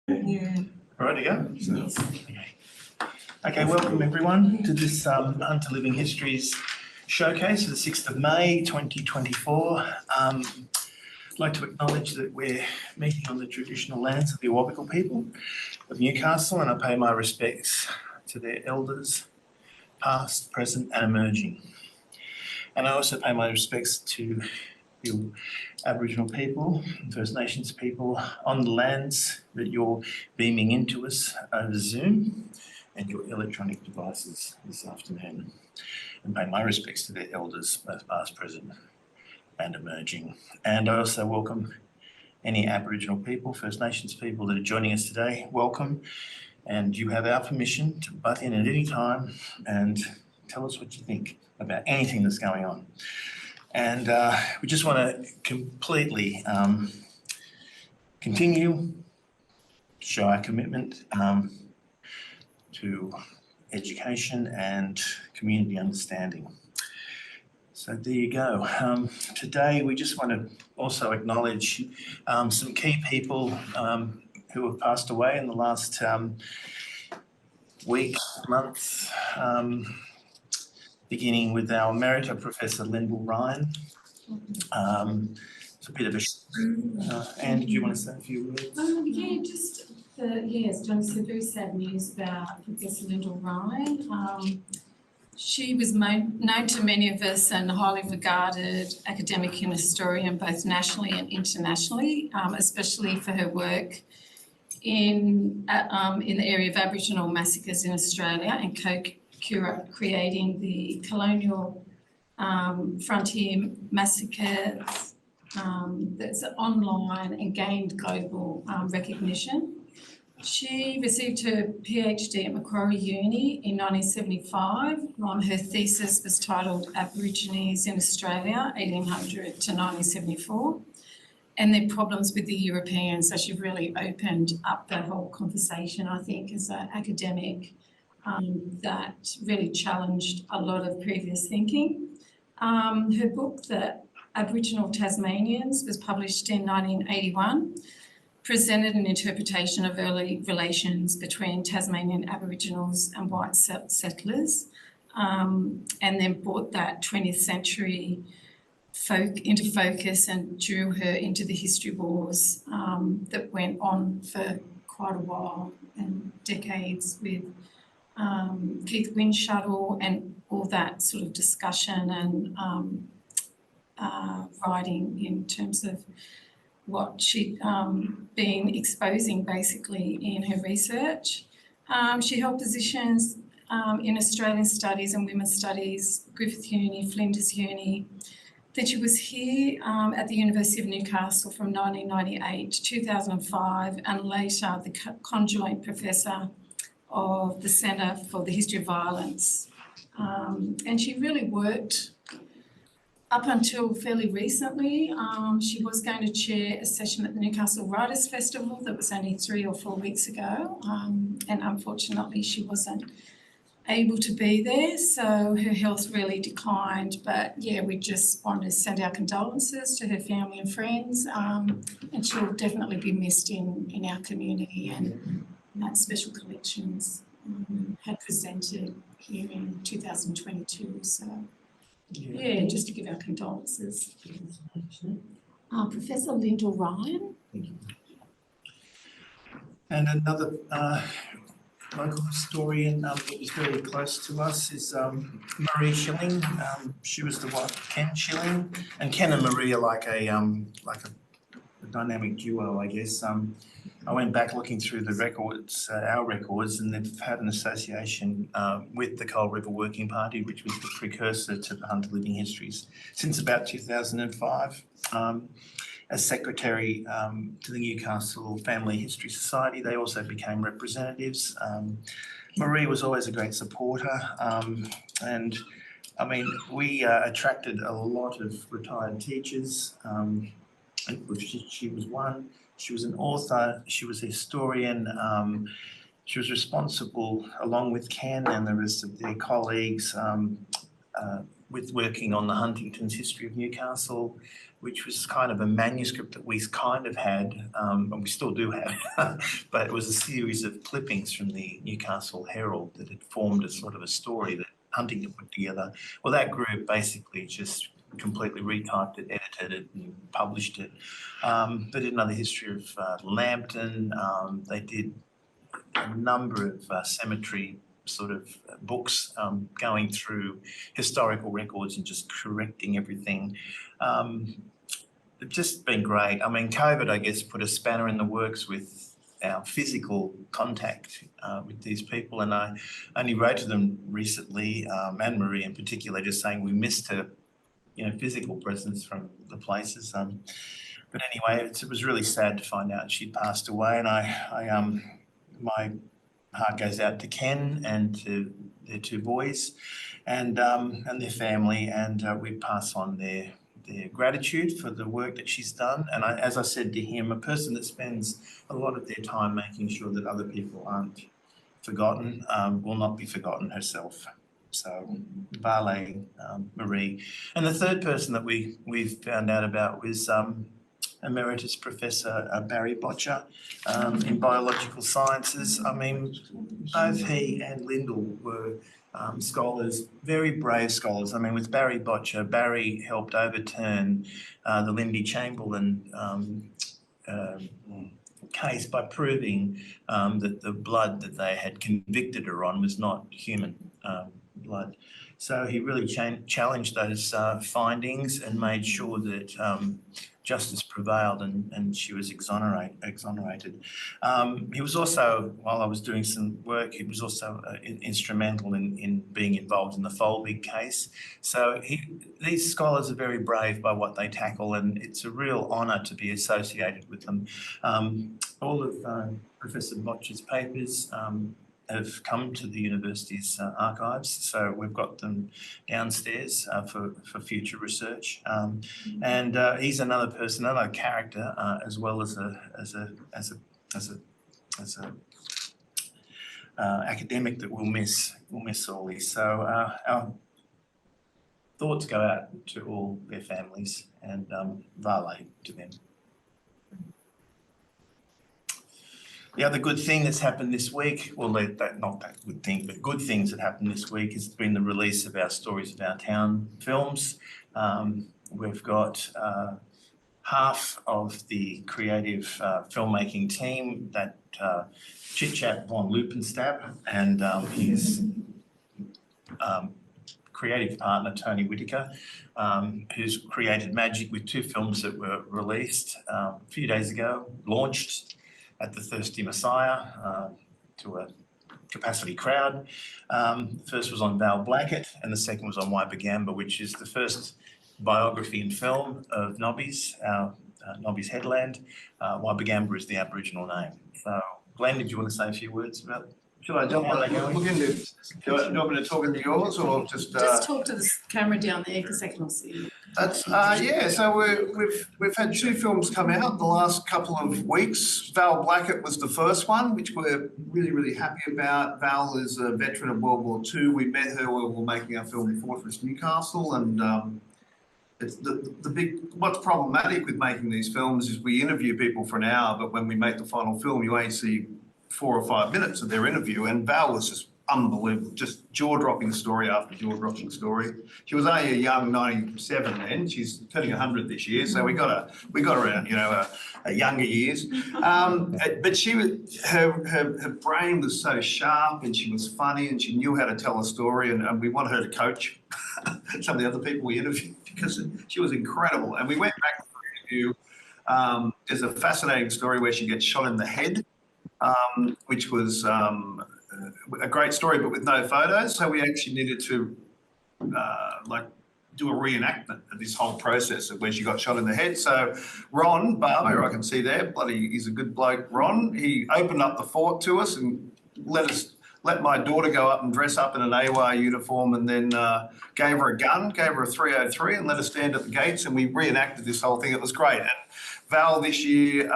Yeah. Ready to go? Yes. Okay, welcome everyone to this Hunter Living Histories showcase for the 6th of May 2024. I'd like to acknowledge that we're meeting on the traditional lands of the Awabakal people of Newcastle, and I pay my respects to their elders, past, present and emerging. And I also pay my respects to the Aboriginal people and First Nations people on the lands that you're beaming into us over Zoom and your electronic devices this afternoon. And pay my respects to their elders, both past, present and emerging. And I also welcome any Aboriginal people, First Nations people that are joining us today. Welcome. And you have our permission to butt in at any time and tell us what you think about anything that's going on. And we just want to completely continue to show our commitment to education and community understanding. So there you go. Today we just want to also acknowledge some key people who have passed away in the last week, month, beginning with our Emerita Professor Lyndall Ryan. It's a bit of a... Anne, did you want to say a few words? Yeah, just, as John said, very sad news about Professor Lyndall Ryan. She was known to many of us and highly regarded academic and historian both nationally and internationally, especially for her work in the area of Aboriginal massacres in Australia and co-creating the colonial frontier massacres that's online and gained global recognition. She received her PhD at Macquarie Uni in 1975. Her thesis was titled Aborigines in Australia, 1800 to 1974, and their problems with the Europeans. So she really opened up the whole conversation, I think, as an academic that really challenged a lot of previous thinking. Her book, The Aboriginal Tasmanians, was published in 1981, presented an interpretation of early relations between Tasmanian Aboriginals and white settlers, and then brought that 20th century into focus and drew her into the history wars that went on for quite a while and decades with Keith Windshuttle and all that sort of discussion and writing in terms of what she'd been exposing basically in her research. She held positions in Australian studies and women's studies, Griffith Uni, Flinders Uni. Then she was here at the University of Newcastle from 1998 to 2005, and later the conjoint professor of the Centre for the History of Violence. And she really worked up until fairly recently. She was going to chair a session at the Newcastle Writers' Festival that was only 3 or 4 weeks ago, and unfortunately she wasn't able to be there, so her health really declined. But yeah, we just wanted to send our condolences to her family and friends, and she'll definitely be missed in our community, and that Special Collections had presented here in 2022. So yeah, just to give our condolences. Professor Lyndall Ryan. And another local historian that was very close to us is Marie Schilling. She was the wife of Ken Schilling, and Ken and Marie are like a dynamic duo, I guess. I went back looking through the records, our records, and they've had an association with the Coal River Working Party, which was the precursor to the Hunter Living Histories, since about 2005. As secretary to the Newcastle Family History Society, they also became representatives. Marie was always a great supporter, and I mean, we attracted a lot of retired teachers. She was one. She was an author. She was a historian. She was responsible, along with Ken and the rest of their colleagues, with working on the Huntington's History of Newcastle, which was kind of a manuscript that we kind of had, and we still do have, but it was a series of clippings from the Newcastle Herald that had formed a sort of a story that Huntington put together. Well, that group basically just completely retyped it, edited it and published it. They did another history of Lambton. They did a number of cemetery sort of books, going through historical records and just correcting everything. It's just been great. I mean, COVID, I guess, put a spanner in the works with our physical contact with these people. And I only wrote to them recently, Anne-Marie in particular, just saying we missed her, physical presence from the places. But anyway, it was really sad to find out she'd passed away. And my heart goes out to Ken and to their two boys and their family, and we pass on their gratitude for the work that she's done. And as I said to him, a person that spends a lot of their time making sure that other people aren't forgotten will not be forgotten herself. So Vale, Marie. And the third person that we've found out about was Emeritus Professor Barry Botcher in biological sciences. I mean, both he and Lyndall were scholars, very brave scholars. I mean, with Barry Botcher, Barry helped overturn the Lindy Chamberlain case by proving that the blood that they had convicted her on was not human blood. So he really challenged those findings and made sure that justice prevailed and she was exonerated. He was also, while I was doing some work, he was also instrumental in being involved in the Folbig case. So these scholars are very brave by what they tackle, and it's a real honour to be associated with them. All of Professor Botcher's papers have come to the university's archives, so we've got them downstairs for future research. And he's another person, another character, as well as a academic that we'll miss sorely. So our thoughts go out to all their families, and Vale to them. The other good thing that's happened this week, well, not that good thing, but good things that happened this week has been the release of our Stories of Our Town films. We've got half of the creative filmmaking team, that chit-chat von Lupenstab, and his creative partner, Tony Whitaker, who's created magic with two films that were released a few days ago, launched at the Thirsty Messiah to a capacity crowd. The first was on Val Blackett and the second was on Waibagamba, which is the first biography and film of Nobby's, Nobby's headland. Waibagamba is the Aboriginal name. So, Glenn, did you want to say a few words about? Should I jump on it? Look into, do you want me to talk into yours or just? Just talk to the camera down there because they can all see you. That's yeah. So we've had two films come out the last couple of weeks. Val Blackett was the first one, which we're really happy about. Val is a veteran of World War II. We met her when we were making our film Fortress Newcastle, and it's the big. What's problematic with making these films is we interview people for an hour, but when we make the final film, you only see 4 or 5 minutes of their interview, and Val was just unbelievable, just jaw-dropping story after jaw-dropping story. She was only a young 97 then. She's turning 100 this year, so we got her around, younger years. But she was her brain was so sharp, and she was funny, and she knew how to tell a story, and we want her to coach some of the other people we interviewed because she was incredible. And we went back to the interview. There's a fascinating story where she gets shot in the head, which was a great story, but with no photos. So we actually needed to do a reenactment of this whole process of where she got shot in the head. So Ron Barber, I can see there, he's a good bloke, Ron. He opened up the fort to us and let my daughter go up and dress up in an AWAR uniform, and then gave her a gun, gave her a 303 and let her stand at the gates, and we reenacted this whole thing. It was great. And Val this year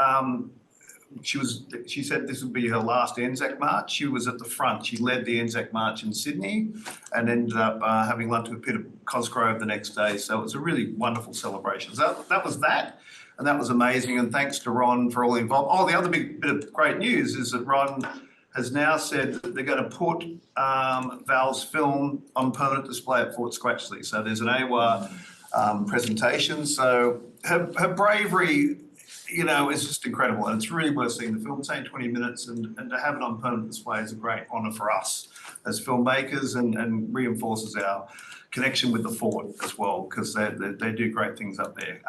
she said this would be her last Anzac March. She was at the front. She led the Anzac March in Sydney and ended up having lunch with Peter Cosgrove the next day. So it was a really wonderful celebration. So that was that. And that was amazing. And thanks to Ron for all involved. Oh, the other big bit of great news is that Ron has now said that they're going to put Val's film on permanent display at Fort Scratchley. So there's an AWA presentation. So her bravery, you know, is just incredible. And it's really worth seeing. The film's only 20 minutes and to have it on permanent display is a great honour for us as filmmakers and reinforces our connection with the fort as well, because they do great things up there.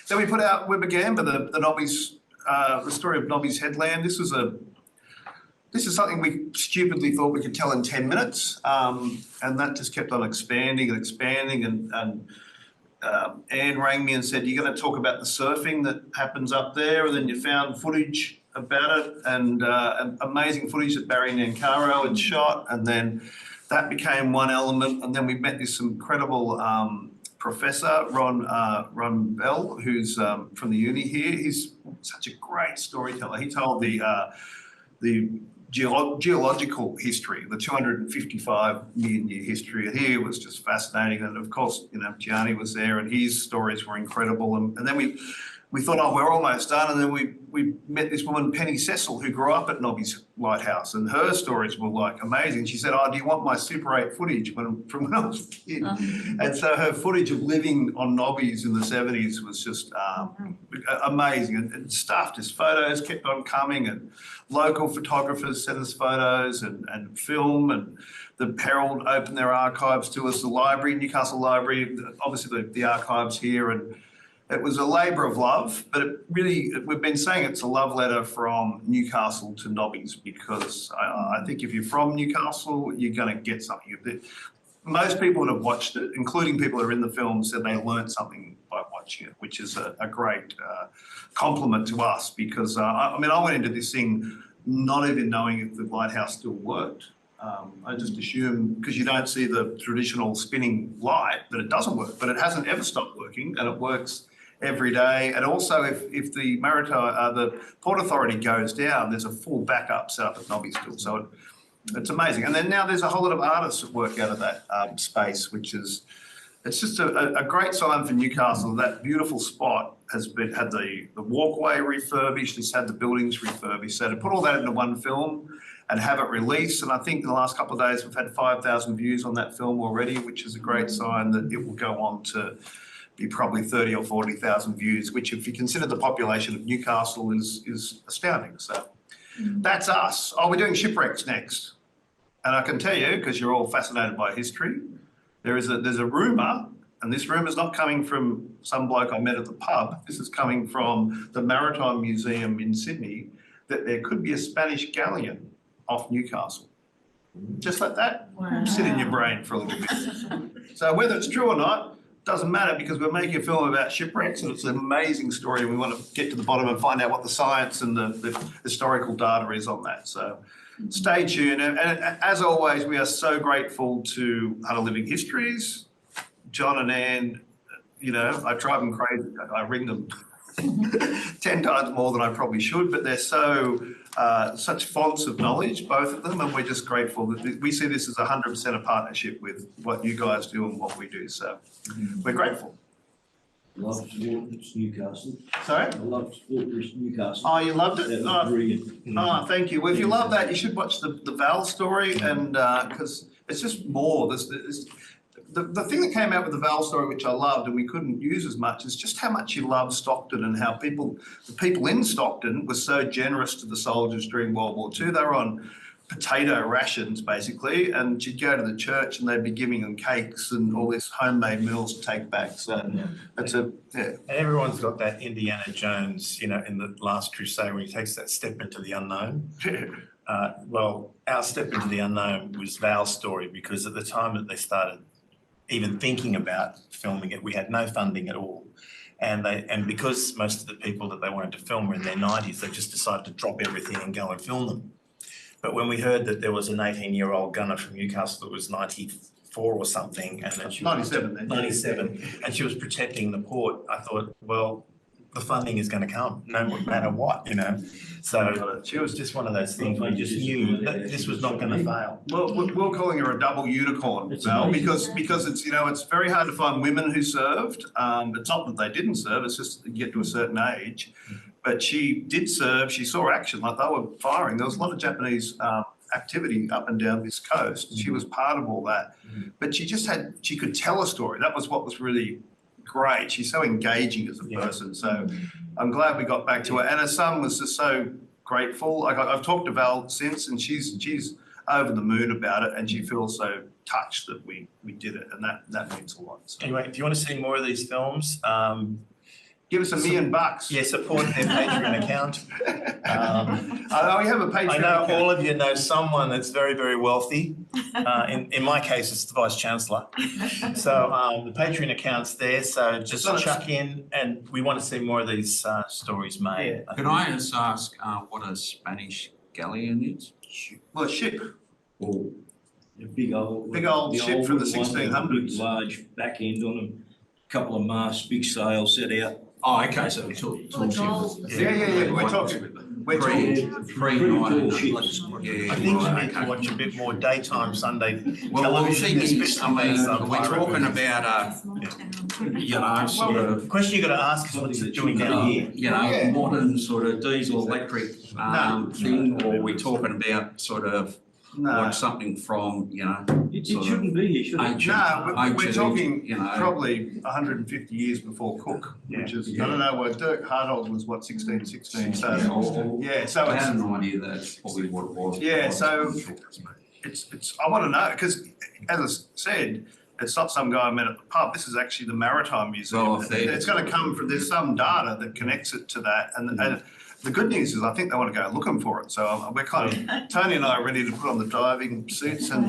Then we put out Wibagamba, the Nobby's, the story of Nobby's Headland. This is something we stupidly thought we could tell in 10 minutes, and that just kept on expanding and expanding. And Anne rang me and said, "You're going to talk about the surfing that happens up there," and then you found footage about it and amazing footage that Barry Nancaro had shot, and then that became one element. And then we met this incredible professor, Ron Bell, who's from the uni here. He's such a great storyteller. He told the geological history, the 255 million year history here was just fascinating. And of course, you know, Gianni was there and his stories were incredible. And then we thought, oh, we're almost done. And then we met this woman, Penny Cecil, who grew up at Nobby's Lighthouse, and her stories were like amazing. She said, "Oh, do you want my Super 8 footage from when I was a kid?" And so her footage of living on Nobby's in the 70s was just amazing. And stuff, just photos kept on coming, and local photographers sent us photos and film, and the Herald opened their archives to us, the library, Newcastle Library, obviously the archives here, and it was a labour of love, but it really, we've been saying it's a love letter from Newcastle to Nobby's, because I think if you're from Newcastle, you're going to get something. Most people that have watched it, including people that are in the film, said they learned something by watching it, which is a great compliment to us, because, I mean, I went into this thing not even knowing if the lighthouse still worked. I just assume, because you don't see the traditional spinning light, that it doesn't work, but it hasn't ever stopped working, and it works every day. And also, if the the Port Authority goes down, there's a full backup set up at Nobby still. So it's amazing. And then now there's a whole lot of artists that work out of that space, which is, it's just a great sign for Newcastle. That beautiful spot has had the walkway refurbished, it's had the buildings refurbished. So to put all that into one film and have it released, and I think in the last couple of days we've had 5,000 views on that film already, which is a great sign that it will go on to be probably 30 or 40,000 views, which, if you consider the population of Newcastle, is astounding. So that's us. Oh, we're doing shipwrecks next. And I can tell you, because you're all fascinated by history, there's a rumour, and this rumour is not coming from some bloke I met at the pub. This is coming from the Maritime Museum in Sydney, that there could be a Spanish galleon off Newcastle. Just let that sit in your brain for a little bit. So whether it's true or not, doesn't matter, because we're making a film about shipwrecks, and it's an amazing story, and we want to get to the bottom and find out what the science and the historical data is on that. So stay tuned. And as always, we are so grateful to Hunter Living Histories, John and Anne. You know, I drive them crazy. I ring them 10 times more than I probably should, but they're so such fonts of knowledge, both of them, and we're just grateful that we see this as 100% a partnership with what you guys do and what we do. So we're grateful. Love Sports Newcastle. Sorry? I love Sports Newcastle. Oh, you loved it? That was brilliant. Oh, thank you. Well, if you love that, you should watch the Val story, and because it's just more. The thing that came out with the Val story, which I loved and we couldn't use as much, is just how much you love Stockton, and how the people in Stockton were so generous to the soldiers during World War II. They were on potato rations, basically, and you'd go to the church and they'd be giving them cakes and all this homemade meals to take back. So that's yeah. And everyone's got that Indiana Jones, you know, in the Last Crusade, when he takes that step into the unknown. Well, our step into the unknown was Val's story, because at the time that they started even thinking about filming it, we had no funding at all. And because most of the people that they wanted to film were in their 90s, they just decided to drop everything and go and film them. But when we heard that there was an 18-year-old gunner from Newcastle that was 94 or something, and that she 97 then. 97, and she was protecting the port, I thought, well, the funding is going to come, no matter what, you know. So She was just one of those things where you just knew that this was not going to fail. Well, we're calling her a double unicorn, It's Val, amazing. because it's, you know, it's very hard to find women who served. It's not that they didn't serve, it's just you get to a certain age. But she did serve, she saw action, like they were firing. There was a lot of Japanese activity up and down this coast. She was part of all that. But she could tell a story. That was what was really great. She's so engaging as a person. So I'm glad we got back to her. And her son was just so grateful. Like I've talked to Val since, and she's over the moon about it, and she feels so touched that we did it, and that means a lot. So. Anyway, if you want to see more of these films, Give us $1 million. yeah, support their Patreon account. I know we have a Patreon I know account. all of you know someone that's very, very wealthy. In my case, it's the Vice Chancellor. So the Patreon account's there, so just chuck in, and we want to see more of these stories made. Can I just ask what a Spanish galleon is? Well, a ship. Or a big old. Big old the ship from the wooden one with a 1600s. Big large back end on them, couple of masts, big sail set out. Oh, okay, so we're talking. Yeah. We're talking. Pre Pretty tall 1900s. ships. Yeah. I think you right, need to okay. watch a bit more daytime Sunday Well, the television. thing is, I especially mean, those, we're pirate talking movies. about, Small town. you know, sort The of, question you got to ask is what's it doing down here? you know, Yeah. modern sort of diesel electric thing, or we're talking about sort of No. like something from, you know, It sort of shouldn't be, it shouldn't. ancient, No, we're ancient, talking you know. probably 150 years before Cook, which is, I don't know, well, Dirk Hartog was what, 1616, so, yeah, so I had it's, an idea that's probably what it was. Yeah, so- it's, I want to know, because as I said, it's not some guy I met at the pub, this is actually the Maritime Museum. Well, if they- It's going to come from, there's some data that connects it to that, and the good news is I think they want to go looking for it, so we're kind of, Tony and I are ready to put on the diving suits and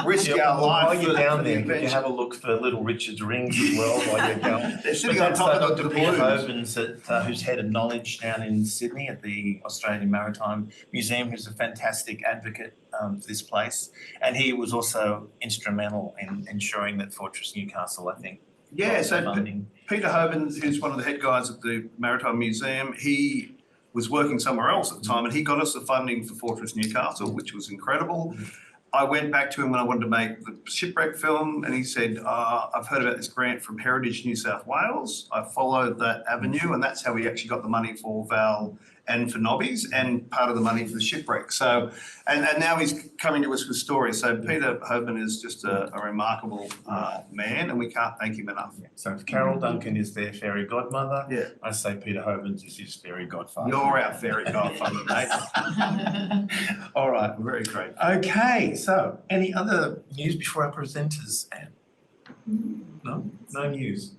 risk Yeah, our well, life. while you're for down the there, could you adventure. have a look for Little Richard's rings as well while you're going? They're sitting But on that's top of Dr. the Peter balloons. Hovens, who's head of knowledge down in Sydney at the Australian Maritime Museum, who's a fantastic advocate for this place. And he was also instrumental in ensuring that Fortress Newcastle, I think, Yeah, got so funding. Peter Hovens, who's one of the head guys at the Maritime Museum, he was working somewhere else at the time, and he got us the funding for Fortress Newcastle, which was incredible. I went back to him when I wanted to make the shipwreck film, and he said, I've heard about this grant from Heritage New South Wales. I followed that avenue, and that's how we actually got the money for Val and for Nobbies, and part of the money for the shipwreck. So, and now he's coming to us with stories. So Peter Hoban is just a remarkable man, and we can't thank him enough. So if Carol Duncan is their fairy godmother, Yeah. I say Peter Hovens is his fairy godfather. You're our fairy godfather, mate. All right. I'm very grateful. Okay, so any other news before our presenters, Anne? No? No news?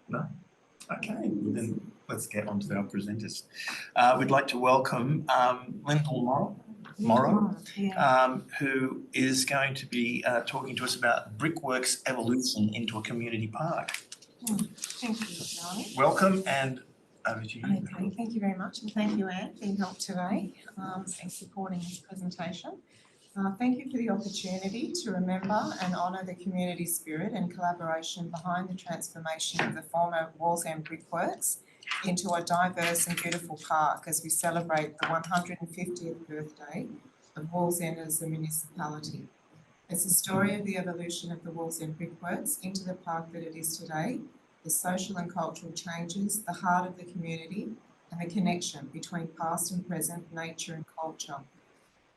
No? Okay, well then let's get on to our presenters. We'd like to welcome Lyndall Morrow, who is going to be talking to us about Brickworks' evolution into a community park. Thank you, Charlie. Welcome, and over to you. Okay, thank you very much, and thank you, Anne, for your help today and supporting this presentation. Thank you for the opportunity to remember and honour the community spirit and collaboration behind the transformation of the former Wallsend Brickworks into a diverse and beautiful park as we celebrate the 150th birthday of Wallsend as a municipality. It's the story of the evolution of the Wallsend Brickworks into the park that it is today, the social and cultural changes, the heart of the community, and the connection between past and present, nature and culture.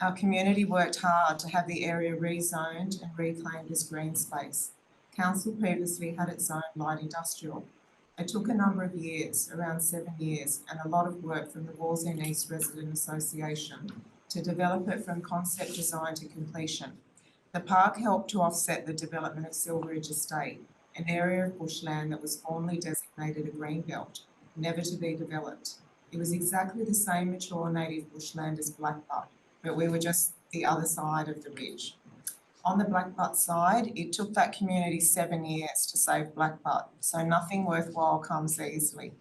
Our community worked hard to have the area rezoned and reclaimed as green space. Council previously had its own light industrial. It took a number of years, around 7 years, and a lot of work from the Wallsend East Resident Association to develop it from concept design to completion. The park helped to offset the development of Silveridge Estate, an area of bushland that was formerly designated a green belt, never to be developed. It was exactly the same mature native bushland as Blackbutt, but we were just the other side of the ridge. On the Blackbutt side, it took that community 7 years to save Blackbutt, so nothing worthwhile comes easily.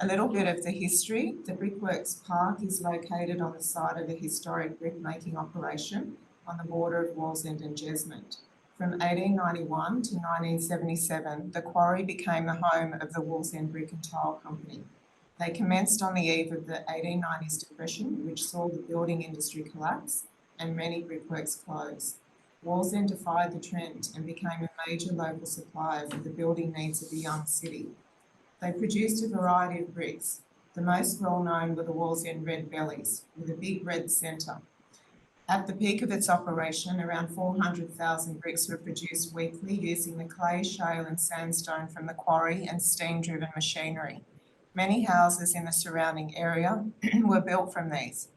A little bit of the history. The Brickworks Park is located on the site of a historic brick making operation on the border of Wallsend and Jesmond. From 1891 to 1977, the quarry became the home of the Wallsend Brick and Tile Company. They commenced on the eve of the 1890s depression, which saw the building industry collapse and many brickworks close. Wallsend defied the trend and became a major local supplier for the building needs of the young city. They produced a variety of bricks. The most well-known were the Wallsend Red Bellies, with a big red centre. At the peak of its operation, around 400,000 bricks were produced weekly using the clay, shale and sandstone from the quarry and steam-driven machinery. Many houses in the surrounding area were built from these,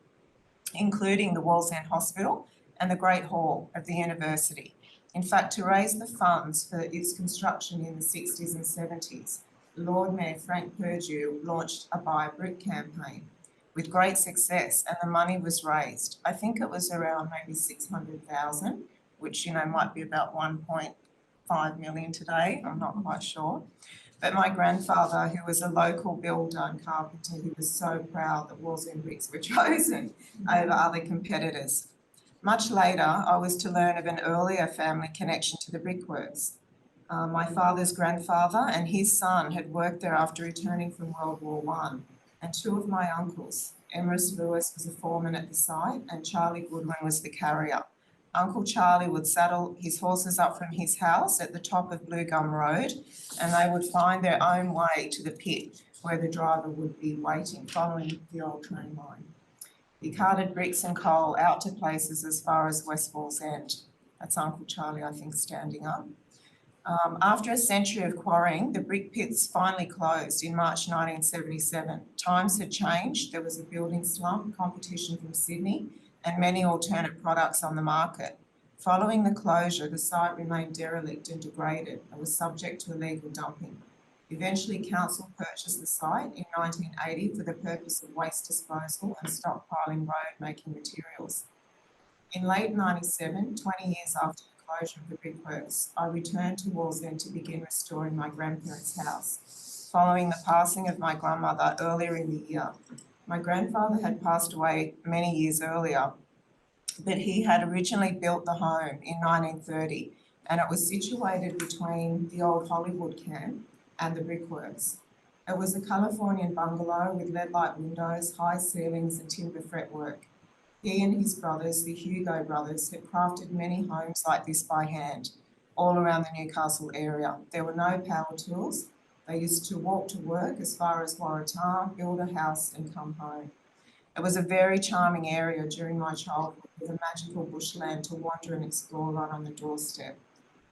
including the Wallsend Hospital and the Great Hall of the university. In fact, to raise the funds for its construction in the 60s and 70s, Lord Mayor Frank Perdue launched a Buy a Brick campaign with great success, and the money was raised. I think it was around maybe 600,000, which, might be about 1.5 million today, I'm not quite sure. But my grandfather, who was a local builder and carpenter, he was so proud that Wallsend bricks were chosen over other competitors. Much later, I was to learn of an earlier family connection to the brickworks. My father's grandfather and his son had worked there after returning from World War I, and two of my uncles, Emerus Lewis was a foreman at the site and Charlie Goodwin was the carrier. Uncle Charlie would saddle his horses up from his house at the top of Blue Gum Road, and they would find their own way to the pit where the driver would be waiting, following the old train line. He carted bricks and coal out to places as far as West Wallsend. That's Uncle Charlie, I think, standing up. After a century of quarrying, the brick pits finally closed in March 1977. Times had changed. There was a building slump, competition from Sydney, and many alternate products on the market. Following the closure, the site remained derelict and degraded and was subject to illegal dumping. Eventually, council purchased the site in 1980 for the purpose of waste disposal and stockpiling road-making materials. In late 97, 20 years after the closure of the brickworks, I returned to Wallsend to begin restoring my grandparents' house, following the passing of my grandmother earlier in the year. My grandfather had passed away many years earlier, but he had originally built the home in 1930, and it was situated between the old Hollywood camp and the brickworks. It was a Californian bungalow with lead-light windows, high ceilings and timber fretwork. He and his brothers, the Hugo brothers, had crafted many homes like this by hand, all around the Newcastle area. There were no power tools. They used to walk to work as far as Waratah, build a house and come home. It was a very charming area during my childhood, with a magical bushland to wander and explore right on the doorstep.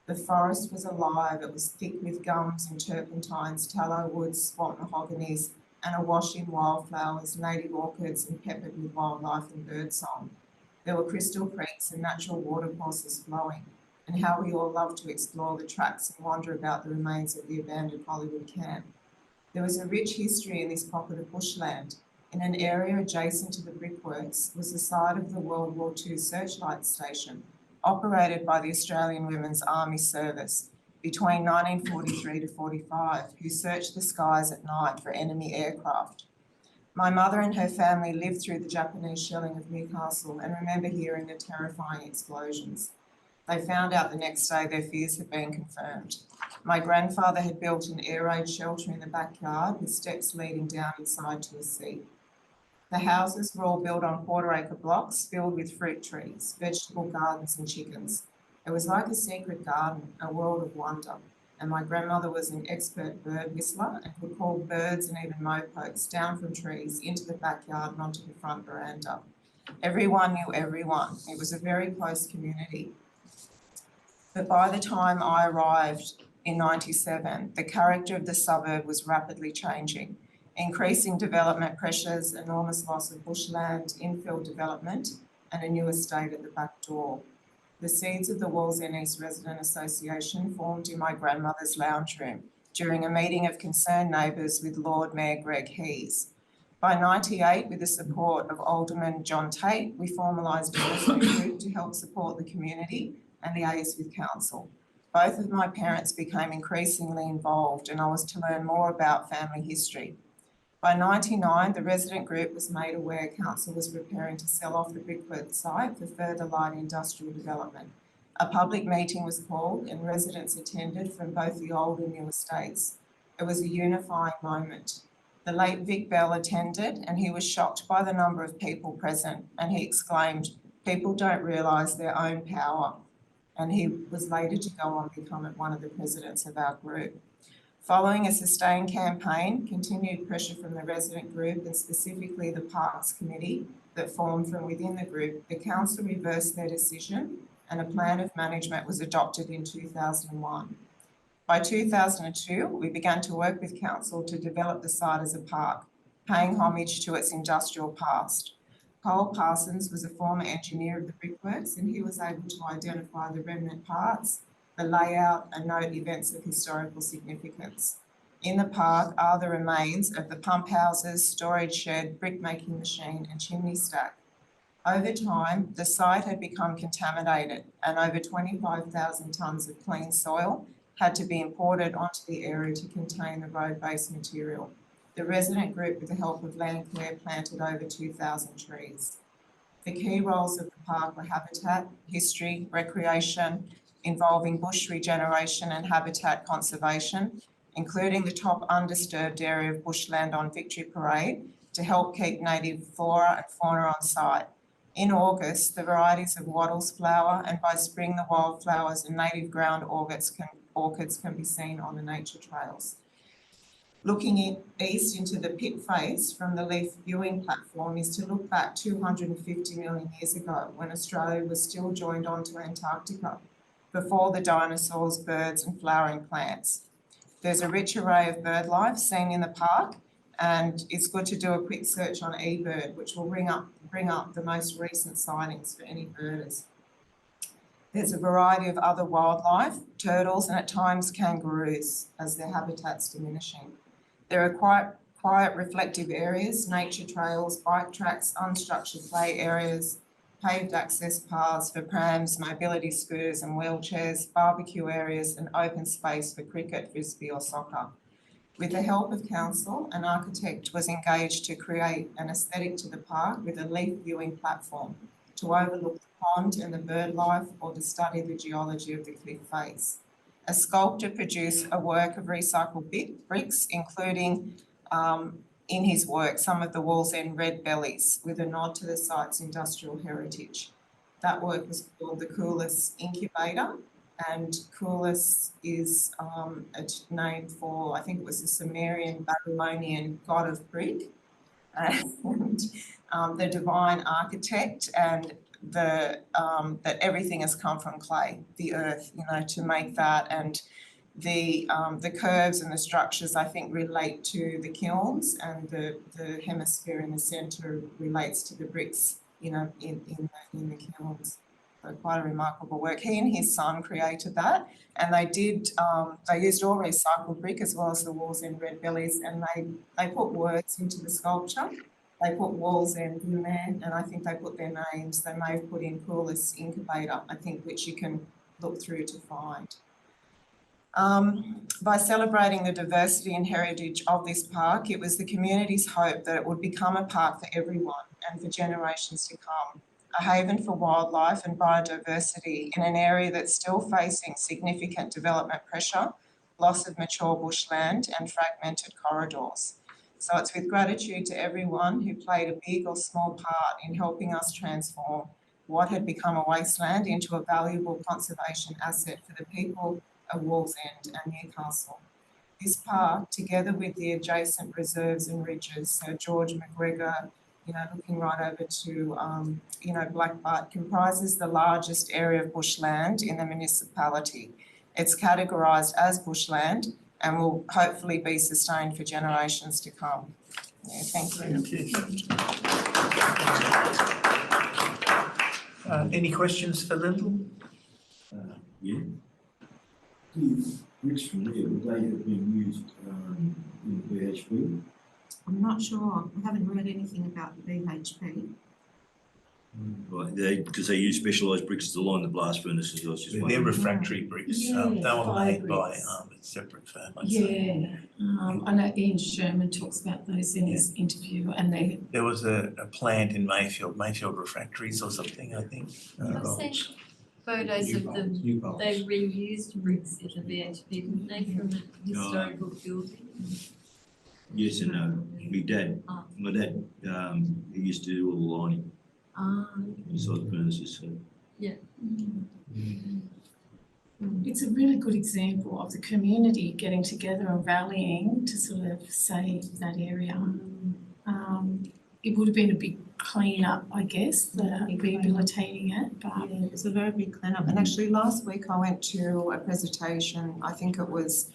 The forest was alive. It was thick with gums and turpentines, tallow woods, swamp mahoganies, and awash in wildflowers, native orchids, and peppered with wildlife and birdsong. There were crystal creeks and natural watercourses flowing, and how we all loved to explore the tracks and wander about the remains of the abandoned Hollywood camp. There was a rich history in this pocket of bushland. In an area adjacent to the brickworks was the site of the World War II searchlight station, operated by the Australian Women's Army Service between 1943 to 45, who searched the skies at night for enemy aircraft. My mother and her family lived through the Japanese shelling of Newcastle and remember hearing the terrifying explosions. They found out the next day their fears had been confirmed. My grandfather had built an air raid shelter in the backyard with steps leading down inside to a sea. The houses were all built on quarter-acre blocks filled with fruit trees, vegetable gardens and chickens. It was like a secret garden, a world of wonder, and my grandmother was an expert bird whistler and could call birds and even mopokes down from trees into the backyard and onto the front veranda. Everyone knew everyone. It was a very close community. But by the time I arrived in 97, the character of the suburb was rapidly changing. Increasing development pressures, enormous loss of bushland, infill development, and a new estate at the back door. The seeds of the Wallsend East Resident Association formed in my grandmother's lounge room during a meeting of concerned neighbours with Lord Mayor Greg Hees. By 98, with the support of Alderman John Tate, we formalised a working group to help support the community and liaise with council. Both of my parents became increasingly involved and I was to learn more about family history. By 99, the resident group was made aware council was preparing to sell off the brickwork site for further light industrial development. A public meeting was called and residents attended from both the old and new estates. It was a unifying moment. The late Vic Bell attended and he was shocked by the number of people present, and he exclaimed, "People don't realise their own power." And he was later to go on to become one of the presidents of our group. Following a sustained campaign, continued pressure from the resident group and specifically the Parks Committee that formed from within the group, the council reversed their decision and a plan of management was adopted in 2001. By 2002, we began to work with council to develop the site as a park, paying homage to its industrial past. Cole Parsons was a former engineer of the brickworks and he was able to identify the remnant parts, the layout and note events of historical significance. In the park are the remains of the pump houses, storage shed, brick-making machine and chimney stack. Over time, the site had become contaminated and over 25,000 tonnes of clean soil had to be imported onto the area to contain the road-based material. The resident group, with the help of Landcare, planted over 2,000 trees. The key roles of the park were habitat, history, recreation, involving bush regeneration and habitat conservation, including the top undisturbed area of bushland on Victory Parade to help keep native flora and fauna on site. In August, the varieties of wattles flower, and by spring the wildflowers and native ground orchids can be seen on the nature trails. Looking east into the pit face from the leaf viewing platform is to look back 250 million years ago when Australia was still joined onto Antarctica, before the dinosaurs, birds and flowering plants. There's a rich array of bird life seen in the park, and it's good to do a quick search on eBird, which will bring up the most recent sightings for any birders. There's a variety of other wildlife, turtles and at times kangaroos, as their habitat's diminishing. There are quiet reflective areas, nature trails, bike tracks, unstructured play areas, paved access paths for prams, mobility scooters and wheelchairs, barbecue areas and open space for cricket, frisbee or soccer. With the help of council, an architect was engaged to create an aesthetic to the park with a leaf viewing platform to overlook the pond and the bird life or to study the geology of the cliff face. A sculptor produced a work of recycled bricks, including in his work some of the Wall's End red bellies with a nod to the site's industrial heritage. That work was called the Coolis Incubator, and Coolis is named for, I think it was the Sumerian Babylonian god of brick and the divine architect, and that everything has come from clay, the earth, to make that, and the curves and the structures I think relate to the kilns, and the hemisphere in the centre relates to the bricks, in the kilns. So quite a remarkable work. He and his son created that, and they used all recycled brick as well as the Wall's End red bellies, and they put words into the sculpture. They put Wall's End in there, and I think they put their names. They may have put in Coolis Incubator, I think, which you can look through to find. By celebrating the diversity and heritage of this park, it was the community's hope that it would become a park for everyone and for generations to come, a haven for wildlife and biodiversity in an area that's still facing significant development pressure, loss of mature bushland and fragmented corridors. So it's with gratitude to everyone who played a big or small part in helping us transform what had become a wasteland into a valuable conservation asset for the people of Wall's End and Newcastle. This park, together with the adjacent reserves and ridges, so George McGregor, looking right over to, Black Butte, comprises the largest area of bushland in the municipality. It's categorised as bushland and will hopefully be sustained for generations to come. Yeah, thank you. Any questions for Lyndall? Yeah. The bricks from there, would they have been used in the BHP? I'm not sure. I haven't read anything about the BHP. Right, because they use specialised bricks to line the blast furnaces. I was just They're wondering. refractory bricks. Yeah, They were made by bricks. a separate firm, I'd say. Yeah, I know Ian Sherman talks about those in his interview, and There was a plant in Mayfield Refractories or something, I think. photos of the, New Paltz. they reused bricks in the VHP, didn't they, from a historical building? Yes and no. My dad, he used to do all the lining inside the furnaces, so. It's a really good example of the community getting together and rallying to sort of save that area. It would have been a big clean-up, I guess, the rehabilitating it, but. Yeah, it was a very big clean-up. And actually last week I went to a presentation, I think it was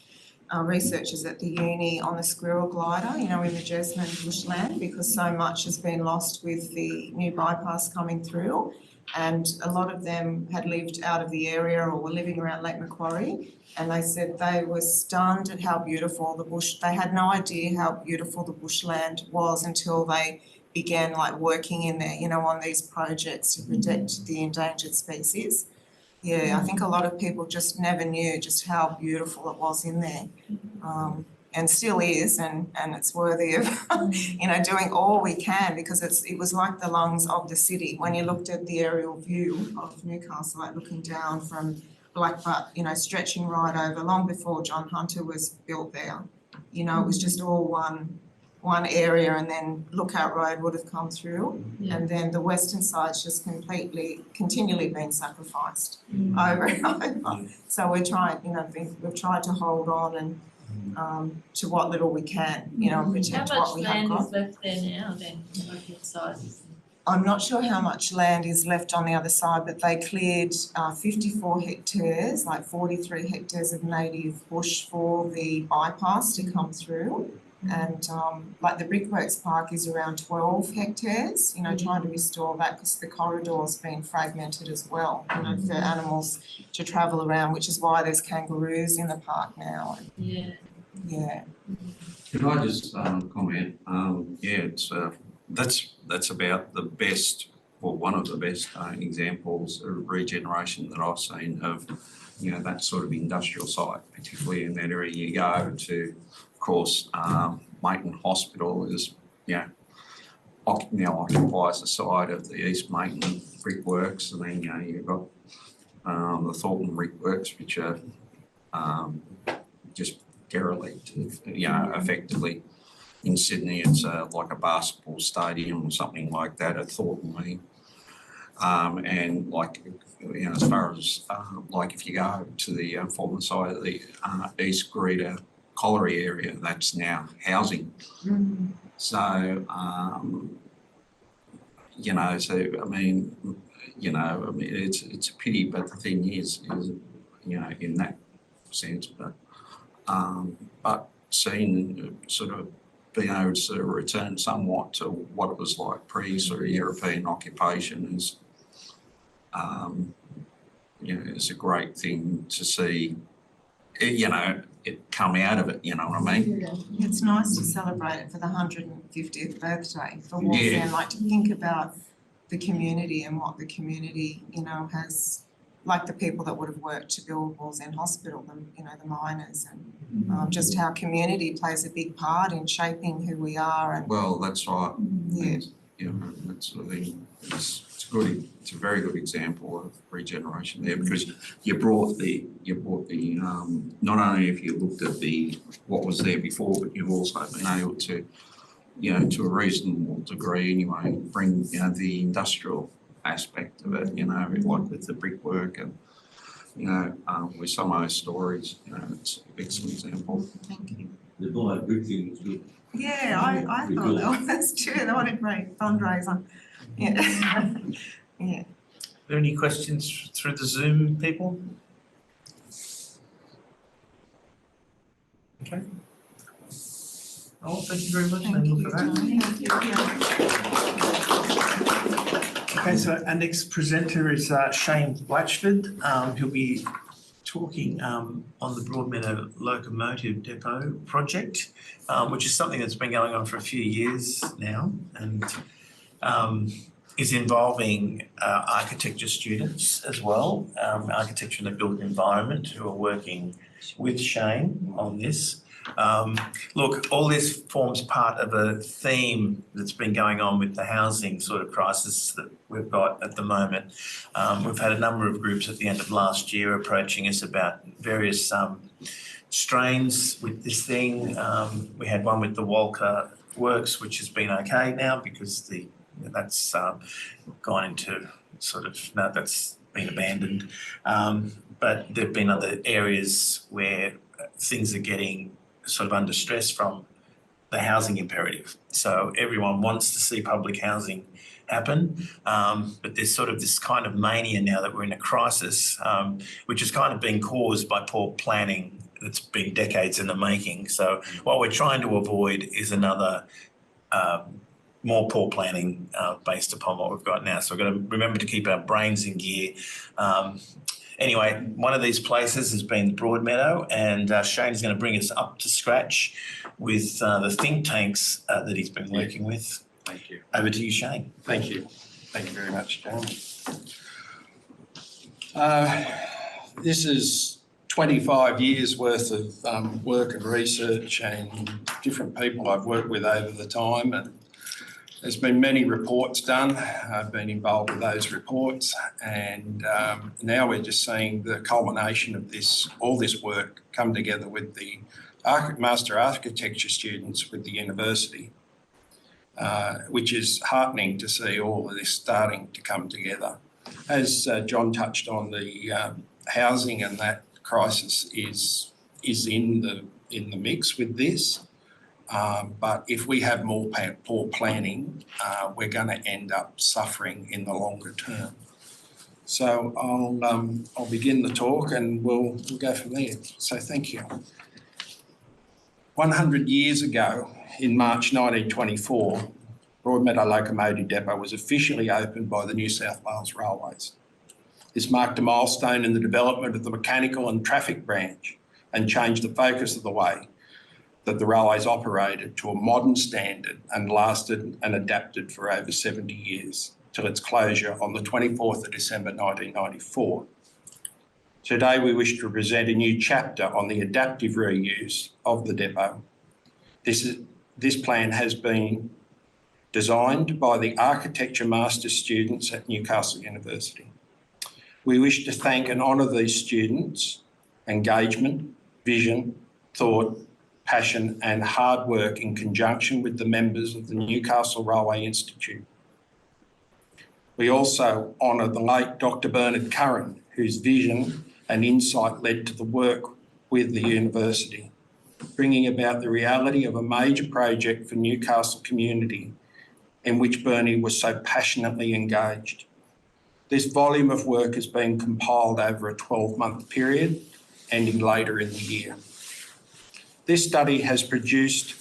researchers at the uni on the squirrel glider, you know, in the Jasmine bushland, because so much has been lost with the new bypass coming through. And a lot of them had lived out of the area or were living around Lake Macquarie. And they said they were stunned at how beautiful the bush, they had no idea how beautiful the bushland was until they began like working in there, you know, on these projects to protect the endangered species. Yeah, I think a lot of people just never knew just how beautiful it was in there. And still is, and it's worthy of, you know, doing all we can, because it was like the lungs of the city. When you looked at the aerial view of Newcastle, like looking down from Blackbutt, you know, stretching right over, long before John Hunter was built there. You know, it was just all one area, and then Lookout Road would have come through, and then the western side's just continually been sacrificed over and over. So we're trying, you know, we've tried to hold on and to what little we can, you know, protect what we have got. How much land is left there now then, on both sides? I'm not sure how much land is left on the other side, but they cleared 54 hectares, like 43 hectares of native bush for the bypass to come through. And like the Brickworks Park is around 12 hectares, you know, trying to restore that because the corridor's been fragmented as well, you know, for animals to travel around, which is why there's kangaroos in the park now. Yeah. Yeah. Can I just comment? It's that's about the best, or one of the best examples of regeneration that I've seen of, you know, that sort of industrial site, particularly in that area. You go to, of course, Mayton Hospital is, you know, now occupies the site of the East Mayton Brickworks, and then, you know, you've got the Thornton Brickworks, which are just derelict, you know, effectively. In Sydney, it's like a basketball stadium or something like that at Thornton Lane. And like, you know, as far as like if you go to the former side of the East Greta Colliery area, that's now housing. So, you know, so I mean, it's a pity, but the thing is, you know, in that sense, but seeing sort of being able to sort of return somewhat to what it was like pre sort of European occupation is, you know, it's a great thing to see, you know, it come out of it, you know what I mean? Yeah. It's nice to celebrate it for the 150th birthday for Wolseley, and like to think about the community and what the community, you know, has, like the people that would have worked to build Wallsend Hospital, you know, the miners, and just how community plays a big part in shaping who we are. And well, that's right. yeah, You know, that's the thing. It's good. It's a very good example of regeneration there, because you brought the not only have you looked at what was there before, but you've also been able to, you know, to a reasonable degree anyway, bring, you know, the industrial aspect of it, you know, like with the brickwork and, you know, with some of those stories, you know, it's an excellent example. thank you. The bio brick thing was good. Yeah, I thought that was true. What a great fundraiser. Yeah. Yeah. Are there any questions through the Zoom, people? Okay. Oh, thank you very much, Daniel, for that. Okay, so our next presenter is Shane Blatchford. He'll be talking on the Broadmeadow Locomotive Depot project, which is something that's been going on for a few years now, and is involving architecture students as well, architecture in the built environment, who are working with Shane on this. Look, all this forms part of a theme that's been going on with the housing sort of crisis that we've got at the moment. We've had a number of groups at the end of last year approaching us about various strains with this thing. We had one with the Walker Works, which has been okay now because that's gone into sort of, no, that's been abandoned. But there've been other areas where things are getting sort of under stress from the housing imperative. So everyone wants to see public housing happen, but there's sort of this kind of mania now that we're in a crisis, which has kind of been caused by poor planning that's been decades in the making. So what we're trying to avoid is another more poor planning based upon what we've got now. So we've got to remember to keep our brains in gear. Anyway, one of these places has been Broadmeadow, and Shane is going to bring us up to scratch with the think tanks that he's been working with. Thank you. Over to you, Shane. Thank you. Thank you very much, Jamie. This is 25 years worth of work and research and different people I've worked with over the time, and there's been many reports done. I've been involved with those reports, and now we're just seeing the culmination of all this work come together with the Master Architecture students with the university, which is heartening to see all of this starting to come together. As John touched on, the housing and that crisis is in the mix with this. But if we have more poor planning, we're going to end up suffering in the longer term. So I'll begin the talk and we'll go from there. So thank you. 100 years ago, in March 1924, Broadmeadow Locomotive Depot was officially opened by the New South Wales Railways. This marked a milestone in the development of the mechanical and traffic branch and changed the focus of the way that the railways operated to a modern standard and lasted and adapted for over 70 years till its closure on the 24th of December 1994. Today we wish to present a new chapter on the adaptive reuse of the depot. This plan has been designed by the Architecture Master students at Newcastle University. We wish to thank and honour these students' engagement, vision, thought, passion and hard work in conjunction with the members of the Newcastle Railway Institute. We also honour the late Dr. Bernard Curran, whose vision and insight led to the work with the university, bringing about the reality of a major project for Newcastle community in which Bernie was so passionately engaged. This volume of work has been compiled over a 12-month period, ending later in the year. This study has produced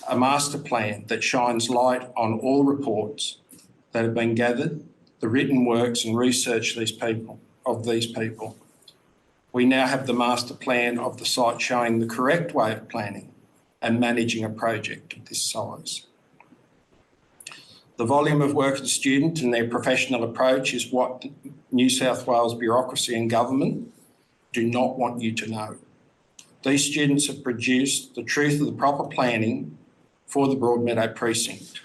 a master plan that shines light on all reports that have been gathered, the written works and research of these people. We now have the master plan of the site showing the correct way of planning and managing a project of this size. The volume of work of the student and their professional approach is what New South Wales bureaucracy and government do not want you to know. These students have produced the truth of the proper planning for the Broadmeadow precinct.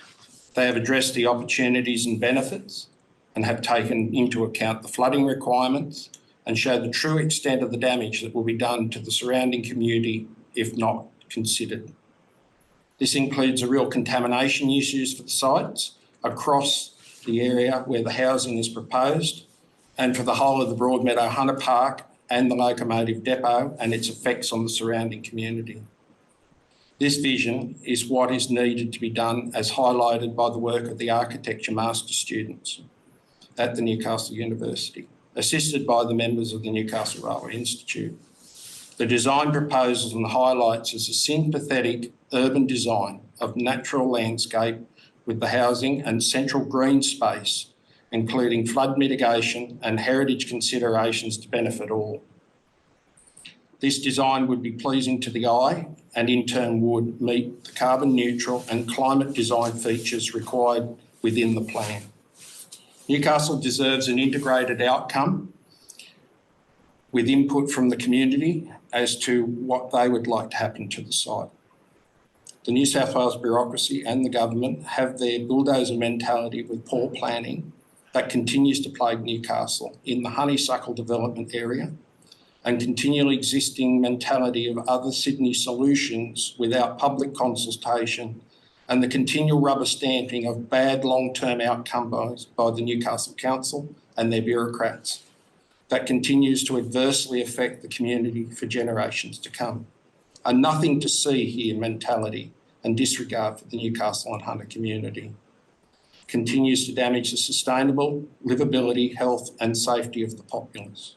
They have addressed the opportunities and benefits and have taken into account the flooding requirements and show the true extent of the damage that will be done to the surrounding community if not considered. This includes the real contamination issues for the sites across the area where the housing is proposed and for the whole of the Broadmeadow Hunter Park and the locomotive depot and its effects on the surrounding community. This vision is what is needed to be done as highlighted by the work of the Architecture Master students at the Newcastle University, assisted by the members of the Newcastle Railway Institute. The design proposals and highlights is a sympathetic urban design of natural landscape with the housing and central green space, including flood mitigation and heritage considerations to benefit all. This design would be pleasing to the eye and in turn would meet the carbon neutral and climate design features required within the plan. Newcastle deserves an integrated outcome with input from the community as to what they would like to happen to the site. The New South Wales bureaucracy and the government have their bulldozer mentality with poor planning that continues to plague Newcastle in the honeysuckle development area, and continually existing mentality of other Sydney solutions without public consultation, and the continual rubber stamping of bad long-term outcomes by the Newcastle Council and their bureaucrats that continues to adversely affect the community for generations to come. A nothing to see here mentality and disregard for the Newcastle and Hunter community continues to damage the sustainable livability, health and safety of the populace.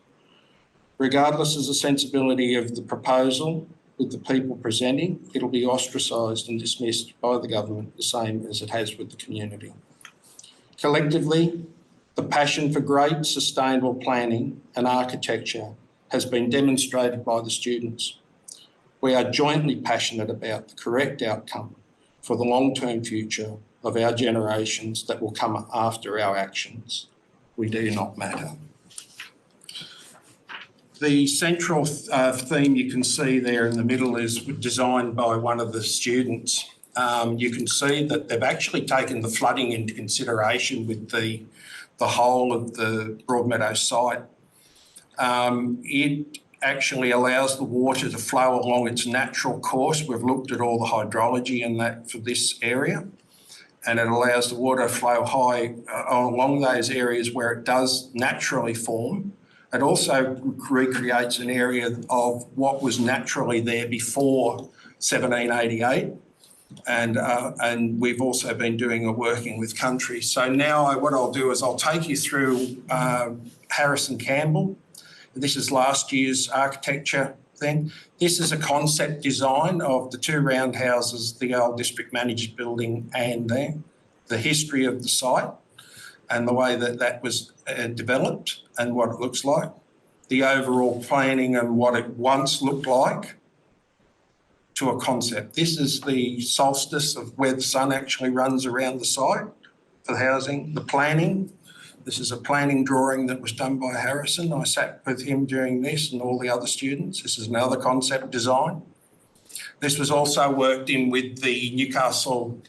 Regardless of the sensibility of the proposal with the people presenting, it'll be ostracised and dismissed by the government the same as it has with the community. Collectively, the passion for great sustainable planning and architecture has been demonstrated by the students. We are jointly passionate about the correct outcome for the long-term future of our generations that will come after our actions. We do not matter. The central theme you can see there in the middle is designed by one of the students. You can see that they've actually taken the flooding into consideration with the whole of the Broadmeadow site. It actually allows the water to flow along its natural course. We've looked at all the hydrology and that for this area, and it allows the water to flow high along those areas where it does naturally form. It also recreates an area of what was naturally there before 1788. And we've also been working with country. So now what I'll do is I'll take you through Harrison Campbell. This is last year's architecture thing. This is a concept design of the two roundhouses, the old district manager's building and the history of the site and the way that that was developed and what it looks like, the overall planning and what it once looked like to a concept. This is the solstice of where the sun actually runs around the site for the housing, the planning. This is a planning drawing that was done by Harrison. I sat with him during this and all the other students. This is another concept design. This was also worked in with the Newcastle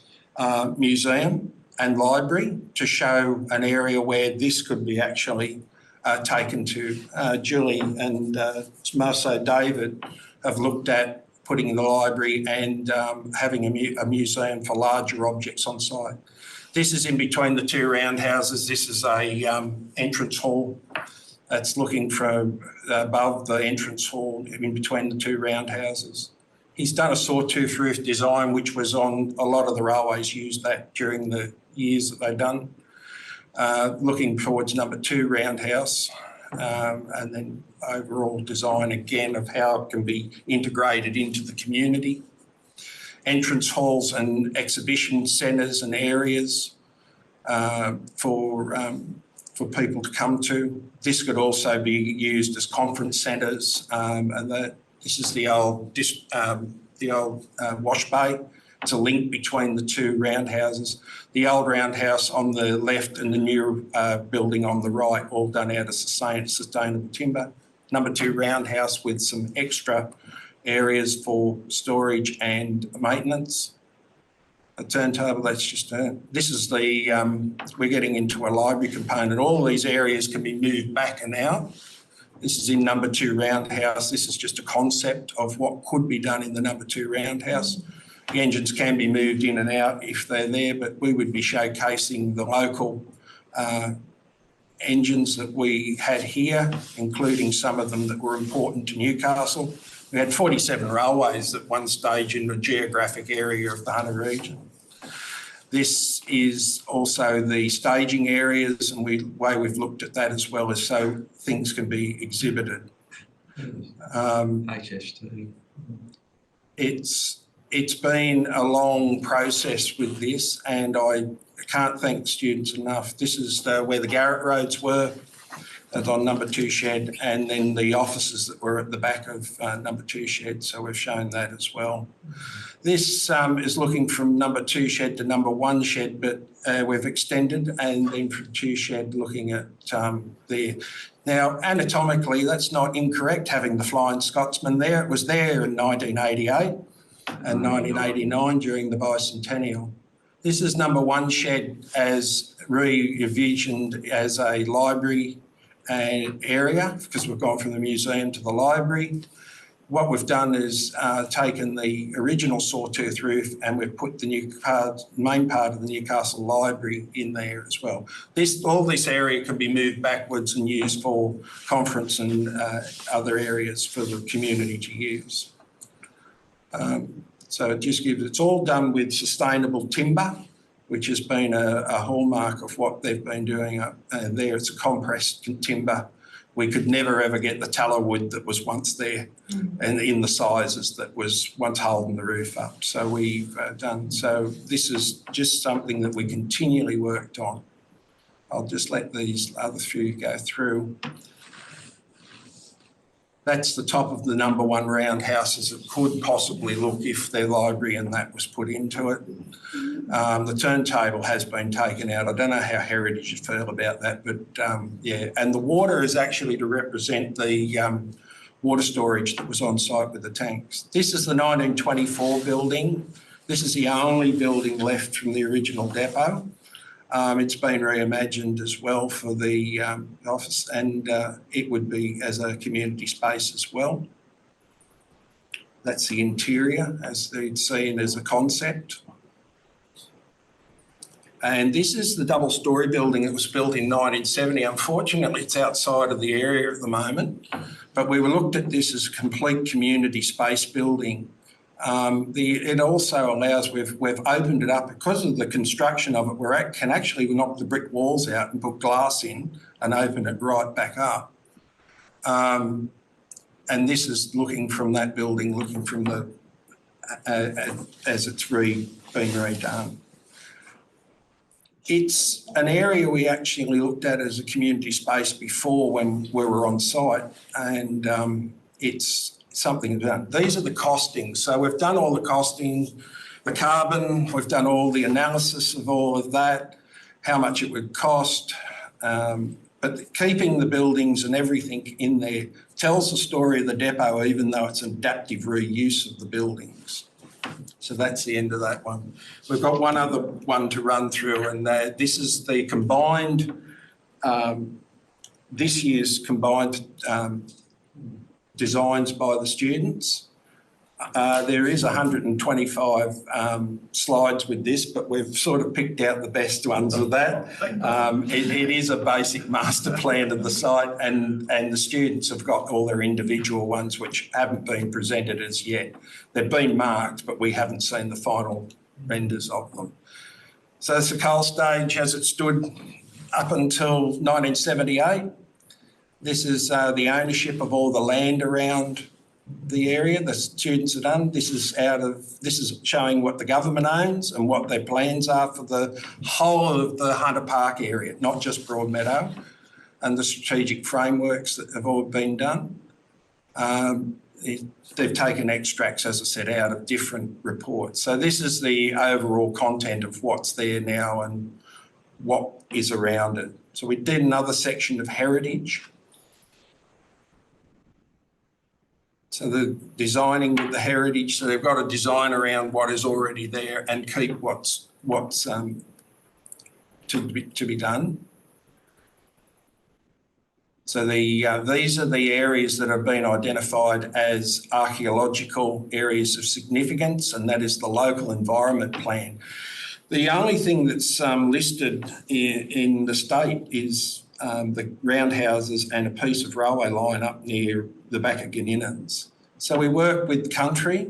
Museum and Library to show an area where this could be actually taken to. Julie and Marceau David have looked at putting the library and having a museum for larger objects on site. This is in between the two roundhouses. This is a entrance hall that's looking from above the entrance hall in between the two roundhouses. He's done a sawtooth roof design, which was on a lot of the railways used that during the years that they've done. Looking towards number 2 roundhouse, and then overall design again of how it can be integrated into the community. Entrance halls and exhibition centres and areas for people to come to. This could also be used as conference centres, and this is the old wash bay. It's a link between the two roundhouses. The old roundhouse on the left and the new building on the right, all done out of sustainable timber. Number 2 roundhouse with some extra areas for storage and maintenance. A turntable, that's just this is the, we're getting into a library component. All these areas can be moved back and out. This is in number 2 roundhouse. This is just a concept of what could be done in the number 2 roundhouse. The engines can be moved in and out if they're there, but we would be showcasing the local engines that we had here, including some of them that were important to Newcastle. We had 47 railways at one stage in the geographic area of the Hunter region. This is also the staging areas and the way we've looked at that as well, as so things can be exhibited. HS2. It's been a long process with this, and I can't thank the students enough. This is where the Garrett roads were. that's on number 2 shed, and then the offices that were at the back of number 2 shed, so we've shown that as well. This is looking from number 2 shed to number 1 shed, but we've extended, and then from 2 shed looking at there. Now, anatomically, that's not incorrect, having the Flying Scotsman there. It was there in 1988 and 1989 during the bicentennial. This is number 1 shed as re-envisioned as a library area, because we've gone from the museum to the library. What we've done is taken the original sawtooth roof and we've put the main part of the Newcastle Library in there as well. All this area can be moved backwards and used for conference and other areas for the community to use. So it just gives, it's all done with sustainable timber, which has been a hallmark of what they've been doing up there. It's a compressed timber. We could never ever get the tallow wood that was once there and in the sizes that was once holding the roof up. So we've done, so this is just something that we continually worked on. I'll just let these other few go through. That's the top of the number 1 roundhouse as it could possibly look if their library and that was put into it. The turntable has been taken out. I don't know how Heritage feel about that, but yeah. And the water is actually to represent the water storage that was on site with the tanks. This is the 1924 building. This is the only building left from the original depot. It's been reimagined as well for the office, and it would be as a community space as well. That's the interior as they'd seen as a concept. And this is the double-storey building that was built in 1970. Unfortunately, it's outside of the area at the moment, but we looked at this as a complete community space building. It also allows, we've opened it up because of the construction of it, we can actually knock the brick walls out and put glass in and open it right back up. And this is looking from that building, looking from the, as it's been redone. It's an area we actually looked at as a community space before when we were on site, and it's something done. These are the costings. So we've done all the costing, the carbon, we've done all the analysis of all of that, how much it would cost, but keeping the buildings and everything in there tells the story of the depot, even though it's an adaptive reuse of the buildings. So that's the end of that one. We've got one other one to run through, and this is the combined, this year's combined designs by the students. There is 125 slides with this, but we've sort of picked out the best ones of that. It is a basic master plan of the site, and the students have got all their individual ones which haven't been presented as yet. They've been marked, but we haven't seen the final renders of them. So that's the coal stage as it stood up until 1978. This is the ownership of all the land around the area the students have done. This is showing what the government owns and what their plans are for the whole of the Hunter Park area, not just Broadmeadow, and the strategic frameworks that have all been done. They've taken extracts, as I said, out of different reports. So this is the overall content of what's there now and what is around it. So we did another section of heritage. So the designing with the heritage, so they've got to design around what is already there and keep what's to be done. So these are the areas that have been identified as archaeological areas of significance, and that is the local environment plan. The only thing that's listed in the state is the roundhouses and a piece of railway line up near the back of Ganninans. So we work with country.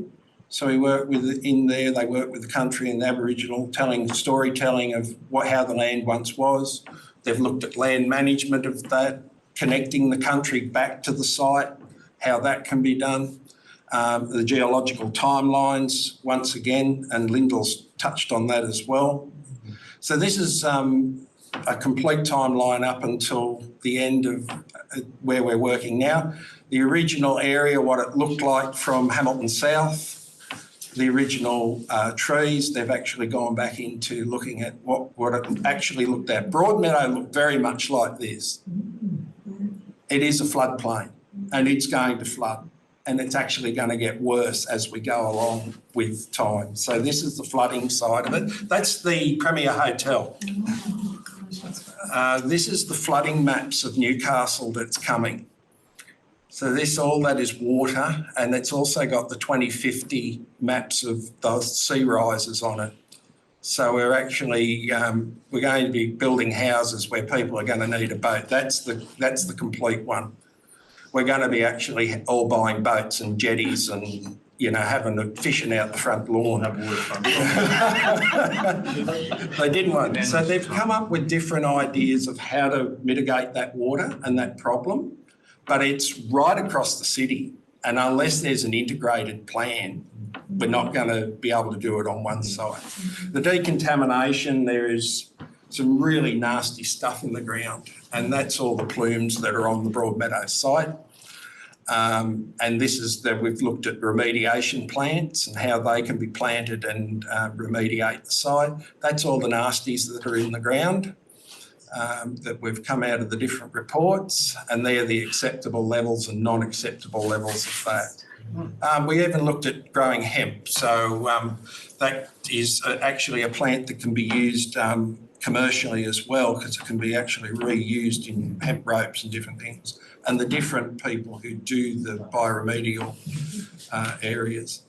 So we work with in there. They work with the country and the Aboriginal, storytelling of how the land once was. They've looked at land management of that, connecting the country back to the site, how that can be done. The geological timelines once again, and Lyndall's touched on that as well. So this is a complete timeline up until the end of where we're working now. The original area, what it looked like from Hamilton South, the original trees, they've actually gone back into looking at what it actually looked at. Broadmeadow looked very much like this. It is a floodplain and it's going to flood, and it's actually going to get worse as we go along with time. So this is the flooding side of it. That's the Premier Hotel. This is the flooding maps of Newcastle that's coming. So all that is water, and it's also got the 2050 maps of those sea rises on it. So we're actually, we're going to be building houses where people are going to need a boat. That's the complete one. We're going to be actually all buying boats and jetties and, you know, having a fishing out the front lawn. They didn't want. So they've come up with different ideas of how to mitigate that water and that problem, but it's right across the city. And unless there's an integrated plan, we're not going to be able to do it on one site. The decontamination, there is some really nasty stuff in the ground, and that's all the plumes that are on the Broadmeadow site. And this is that we've looked at remediation plants and how they can be planted and remediate the site. That's all the nasties that are in the ground that we've come out of the different reports, and they're the acceptable levels and non-acceptable levels of that. We even looked at growing hemp. So that is actually a plant that can be used commercially as well, because it can be actually reused in hemp ropes and different things. And the different people who do the bioremedial areas.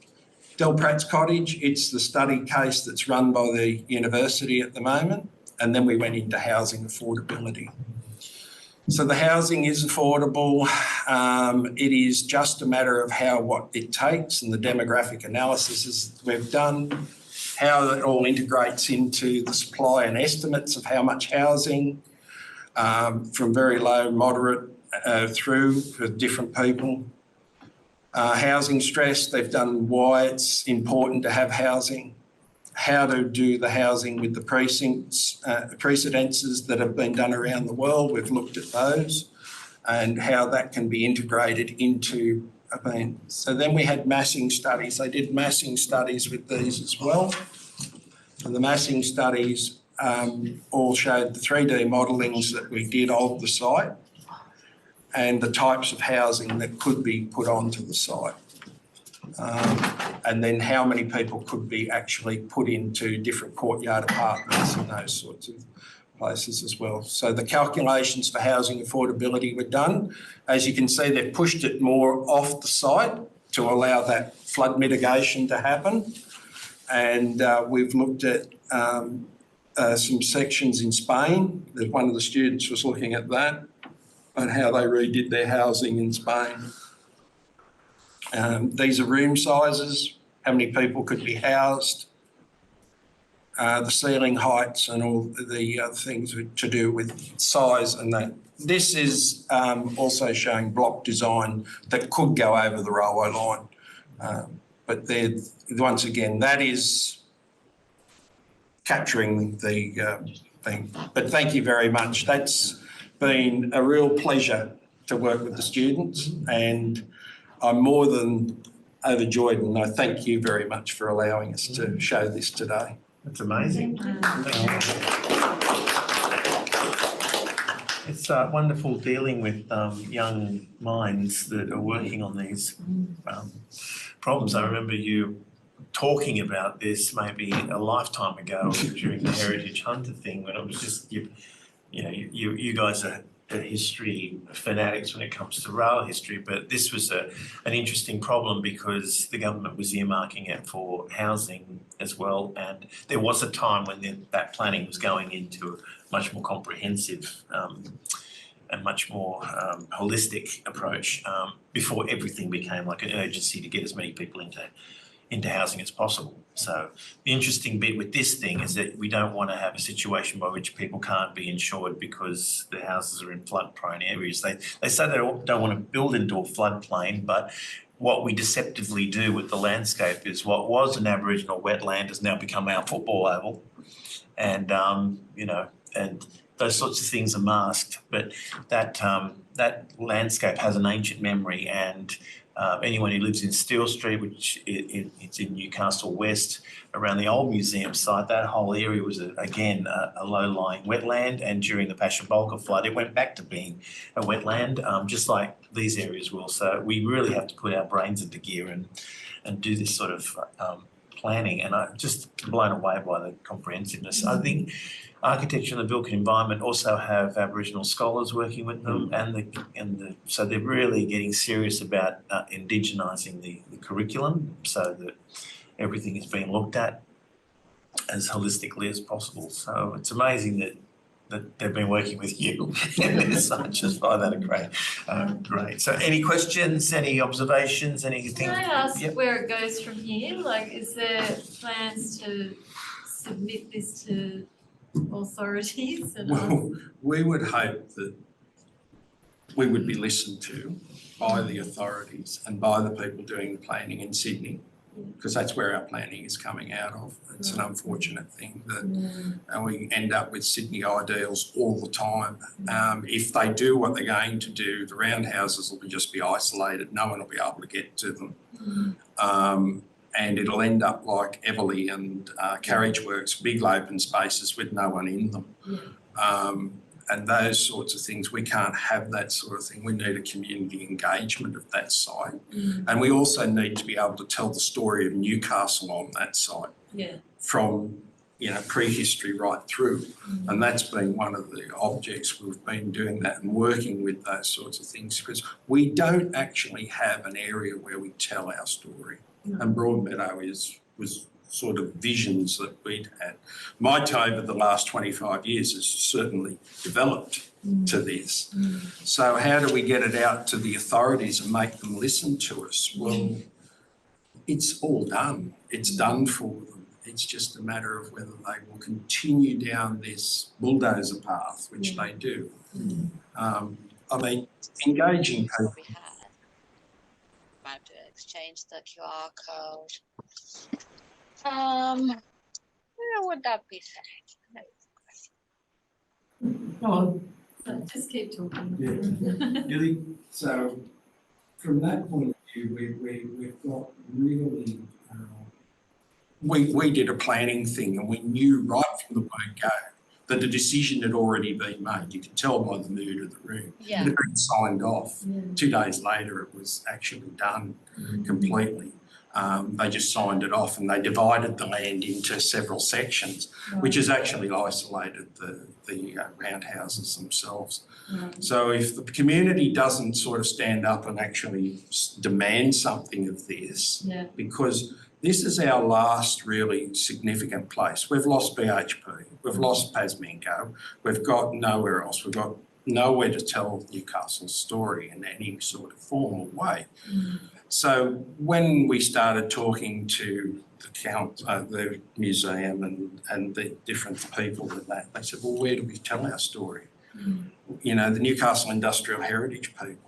Del Pratt's Cottage, it's the study case that's run by the university at the moment. And then we went into housing affordability. So the housing is affordable. It is just a matter of what it takes, and the demographic analysis we've done, how it all integrates into the supply and estimates of how much housing, from very low, moderate, through for different people. Housing stress, they've done why it's important to have housing, how to do the housing with the precedences that have been done around the world. We've looked at those and how that can be integrated into a plan. So then we had massing studies. They did massing studies with these as well. And the massing studies all showed the 3D modellings that we did of the site and the types of housing that could be put onto the site. And then how many people could be actually put into different courtyard apartments and those sorts of places as well. So the calculations for housing affordability were done. As you can see, they've pushed it more off the site to allow that flood mitigation to happen. And we've looked at some sections in Spain. One of the students was looking at that and how they redid their housing in Spain. These are room sizes, how many people could be housed, the ceiling heights and all the other things to do with size and that. This is also showing block design that could go over the railway line. But once again, that is capturing the thing. But thank you very much. That's been a real pleasure to work with the students, and I'm more than overjoyed, and I thank you very much for allowing us to show this today. That's amazing. It's wonderful dealing with young minds that are working on these problems. I remember you talking about this maybe a lifetime ago during the Heritage Hunter thing, when it was just, you guys are history fanatics when it comes to rail history, but this was an interesting problem because the government was earmarking it for housing as well, and there was a time when that planning was going into a much more comprehensive and much more holistic approach before everything became like an urgency to get as many people into housing as possible. So the interesting bit with this thing is that we don't want to have a situation by which people can't be insured because the houses are in flood-prone areas. They say they don't want to build into a floodplain, but what we deceptively do with the landscape is what was an Aboriginal wetland has now become our football oval, and and those sorts of things are masked, but that landscape has an ancient memory, and anyone who lives in Steele Street, which it's in Newcastle West, around the old museum site, that whole area was again a low-lying wetland, and during the Passion-Bulga flood, it went back to being a wetland, just like these areas will. So we really have to put our brains into gear and do this sort of planning, and I'm just blown away by the comprehensiveness. I think architecture and the built environment also have Aboriginal scholars working with them, so they're really getting serious about indigenising the curriculum so that everything is being looked at as holistically as possible. So it's amazing that they've been working with you. So I just find that great. So any questions, any observations, anything? Can I ask Yep. where it goes from here? Like, is there plans to submit this to authorities and ask? Well, we would hope that we would be listened to by the authorities and by the people doing the planning in Sydney, because that's where our planning is coming out of. It's an unfortunate thing that and we end up with Sydney ideals all the time. If they do what they're going to do, the roundhouses will just be isolated. No one will be able to get to them. And it'll end up like Everleigh and Carriage Works, big open spaces with no one in them. And those sorts of things, we can't have that sort of thing. We need a community engagement of that site. And we also need to be able to tell the story of Newcastle on that site. From, prehistory right through. And that's been one of the objects we've been doing that and working with those sorts of things, because we don't actually have an area where we tell our story. And Broadmeadow was sort of visions that we'd had. My time over the last 25 years has certainly developed to this. So how do we get it out to the authorities and make them listen to us? Well, it's all done. It's done for them. It's just a matter of whether they will continue down this bulldozer path, which they do. Engaging people. We had. About to exchange the QR code. Where would that be set? Just keep talking. Really, so from that point of view, we've got really, we did a planning thing, and we knew right from the word go that the decision had already been made. You could tell by the mood of the room. Yeah. It had been signed off. 2 days later, it was actually done completely. They just signed it off, and they divided the land into several sections, which has actually isolated the roundhouses themselves. So if the community doesn't sort of stand up and actually demand something of this, because this is our last really significant place. We've lost BHP, we've lost Pasmingo, we've got nowhere else, we've got nowhere to tell Newcastle's story in any sort of formal way. So when we started talking to the museum and the different people in that, they said, well, where do we tell our story? The Newcastle Industrial Heritage people,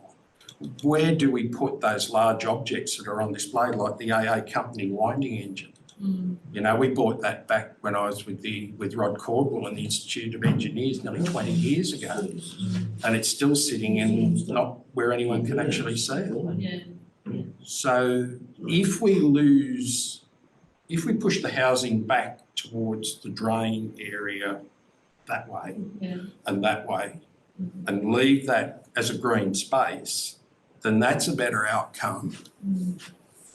where do we put those large objects that are on display, like the AA Company winding engine? We bought that back when I was with Rod Caldwell and the Institute of Engineers nearly 20 years ago, and it's still sitting in not where anyone can actually see it. So if we push the housing back towards the drain area that way and that way, and leave that as a green space, then that's a better outcome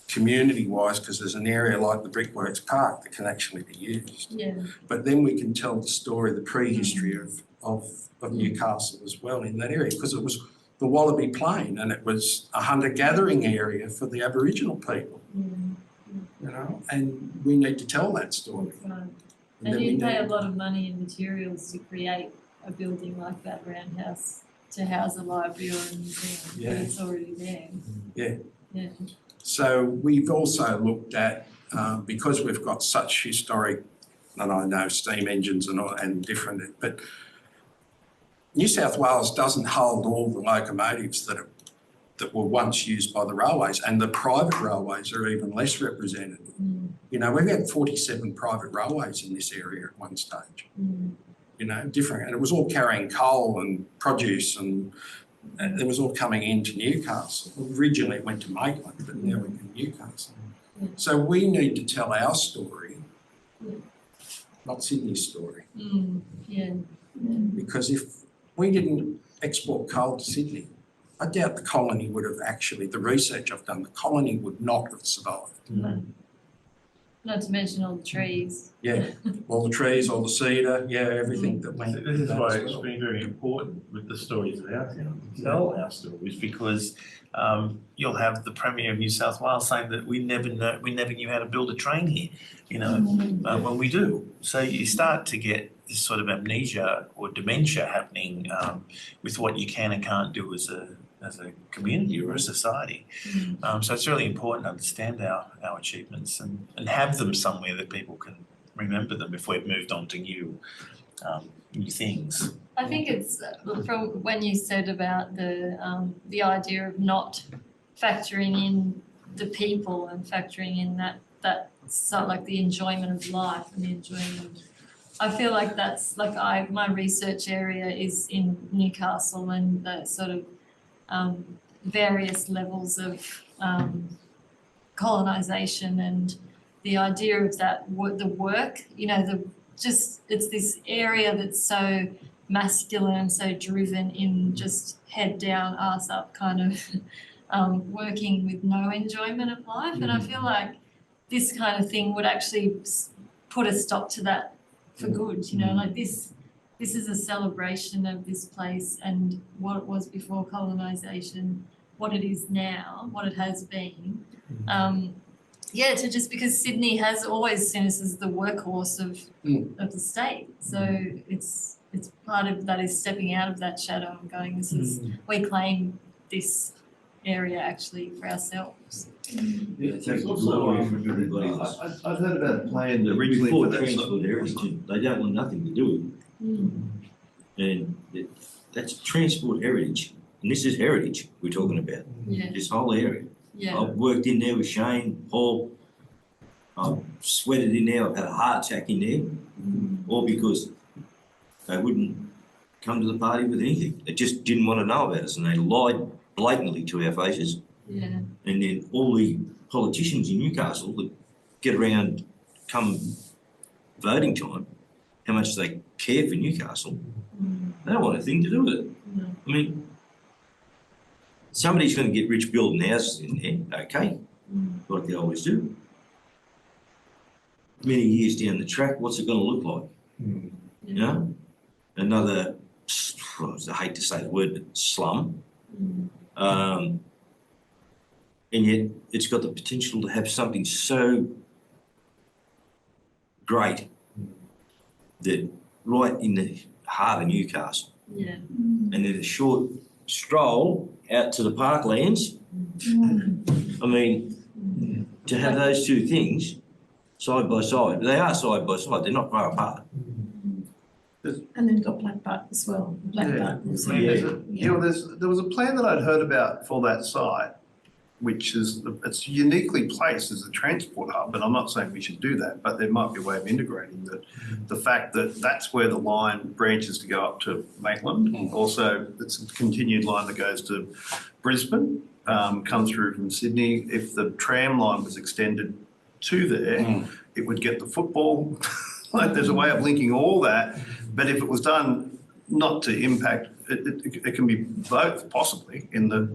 community-wise, because there's an area like the Brickworks Park that can actually be used. But then we can tell the story, the prehistory of Newcastle as well in that area, because it was the Wallaby Plain and it was a hunter-gathering area for the Aboriginal people. And we need to tell that story. And you pay a lot of money in materials to create a building like that roundhouse to house a library or a museum, but it's already there. So we've also looked at, because we've got such historic, and I know steam engines and different, but New South Wales doesn't hold all the locomotives that were once used by the railways, and the private railways are even less represented. We've had 47 private railways in this area at one stage. different, and it was all carrying coal and produce and it was all coming into Newcastle. Originally it went to Maitland, but now we're in Newcastle. So we need to tell our story, not Sydney's story. Because if we didn't export coal to Sydney, I doubt the colony would have actually, the research I've done, the colony would not have survived. Not to mention all the trees. Yeah, all the trees, all the cedar, everything that went. This is why it's been very important with the stories of our town, to tell our stories, because you'll have the Premier of New South Wales saying that we never knew how to build a train here, when we do. So you start to get this sort of amnesia or dementia happening with what you can and can't do as a community or a society. So it's really important to understand our achievements and have them somewhere that people can remember them if we've moved on to new things. I think it's from when you said about the idea of not factoring in the people and factoring in that sort of like the enjoyment of life and the enjoyment. I feel like that's like my research area is in Newcastle and the sort of various levels of colonisation and the idea of that the work, it's this area that's so masculine, so driven in just head down, arse up kind of working with no enjoyment of life. And I feel like this kind of thing would actually put a stop to that for good, like this is a celebration of this place and what it was before colonisation, what it is now, what it has been. Just because Sydney has always seen us as the workhorse of the state. So it's part of that is stepping out of that shadow and going, we claim this area actually for ourselves. It takes glory from everybody. I've heard about a plan The originally report for that transport heritage, they don't want nothing to do with it. And that's transport heritage, and this is heritage we're talking about, this whole area. I've worked in there with Shane, Paul, I've sweated in there, I've had a heart attack in there, all because they wouldn't come to the party with anything. They just didn't want to know about us and they lied blatantly to our faces. And then all the politicians in Newcastle that get around come voting time, how much they care for Newcastle, they don't want a thing to do with it. I mean, somebody's going to get rich building houses in there, okay, like they always do. Many years down the track, what's it going to look like? Another, I hate to say the word, but slum. And yet it's got the potential to have something so great that right in the heart of Newcastle. And then a short stroll out to the parklands. I mean, to have those two things side by side, they are side by side, they're not far apart. And then you've got Black Butt as well. Black Butt. There was a plan that I'd heard about for that site, which is it's uniquely placed as a transport hub, and I'm not saying we should do that, but there might be a way of integrating that. The fact that that's where the line branches to go up to Maitland. Also, it's a continued line that goes to Brisbane, comes through from Sydney. If the tram line was extended to there, it would get the football. Like there's a way of linking all that, but if it was done not to impact, it can be both possibly in the,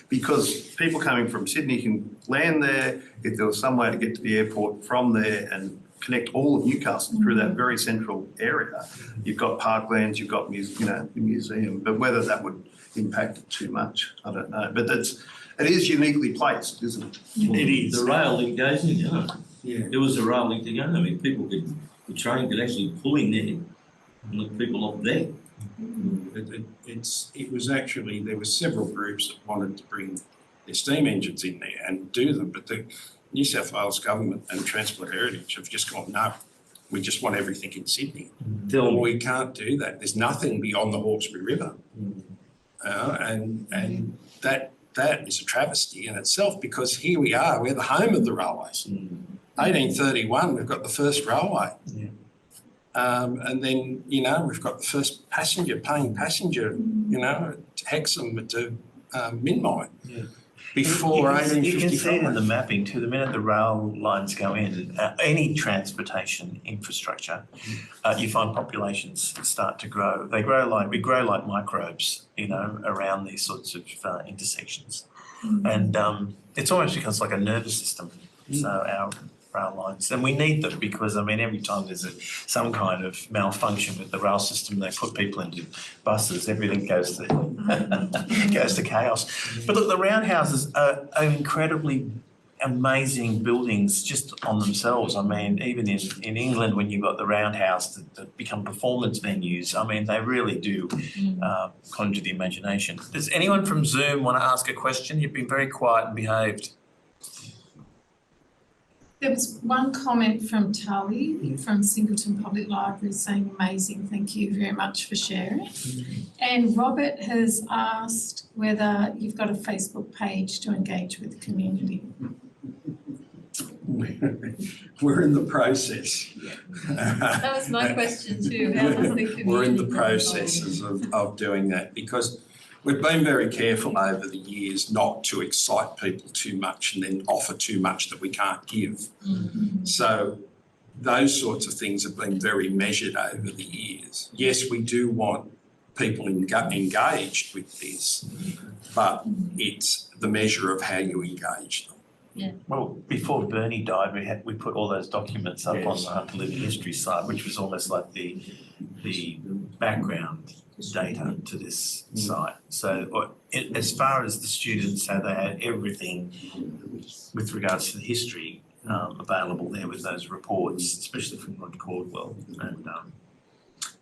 because people coming from Sydney can land there. If there was some way to get to the airport from there and connect all of Newcastle through that very central area, you've got parklands, you've got the museum, but whether that would impact it too much, I don't know. But it is uniquely placed, isn't it? It is. The rail link goes in, There was a rail link to go. I mean, the train could actually pull in there and let people off there. It was actually, there were several groups that wanted to bring their steam engines in there and do them, but the New South Wales government and Transport Heritage have just gone, no, we just want everything in Sydney. We can't do that. There's nothing beyond the Hawkesbury River. And that is a travesty in itself, because here we are, we're the home of the railways. 1831, we've got the first railway. And then, you know, we've got the first paying passenger, you know, at Hexham to Minmine. Yeah. Before You can see it in the 1855. mapping too. The minute the rail lines go in, any transportation infrastructure, you find populations start to grow. We grow like microbes, you know, around these sorts of intersections, and it's almost becomes like a nervous system. So our rail lines, and we need them because I mean, every time there's some kind of malfunction with the rail system, they put people into buses. Everything goes to goes to chaos. But look, the roundhouses are incredibly amazing buildings just on themselves. I mean, even in England, when you've got the roundhouse that become performance venues, I mean, they really do conjure the imagination. Does anyone from Zoom want to ask a question? You've been very quiet and behaved. There was one comment from Tully from Singleton Public Library saying amazing, thank you very much for sharing. And Robert has asked whether you've got a Facebook page to engage with the community. We're in the process. That was my question too. How does the community We're in the get processes of doing that because we've been very careful over the years not to excite people too much and then offer too much that we can't give. So those sorts of things have been very measured over the years. Yes, we do want people engaged with this, but it's the measure of how you engage them. Yeah. Well, before Bernie died, we put all those documents up on the Hunter Living History site, which was almost like the background data to this site. So as far as the students, how they had everything with regards to the history available there with those reports, especially from Rod Caldwell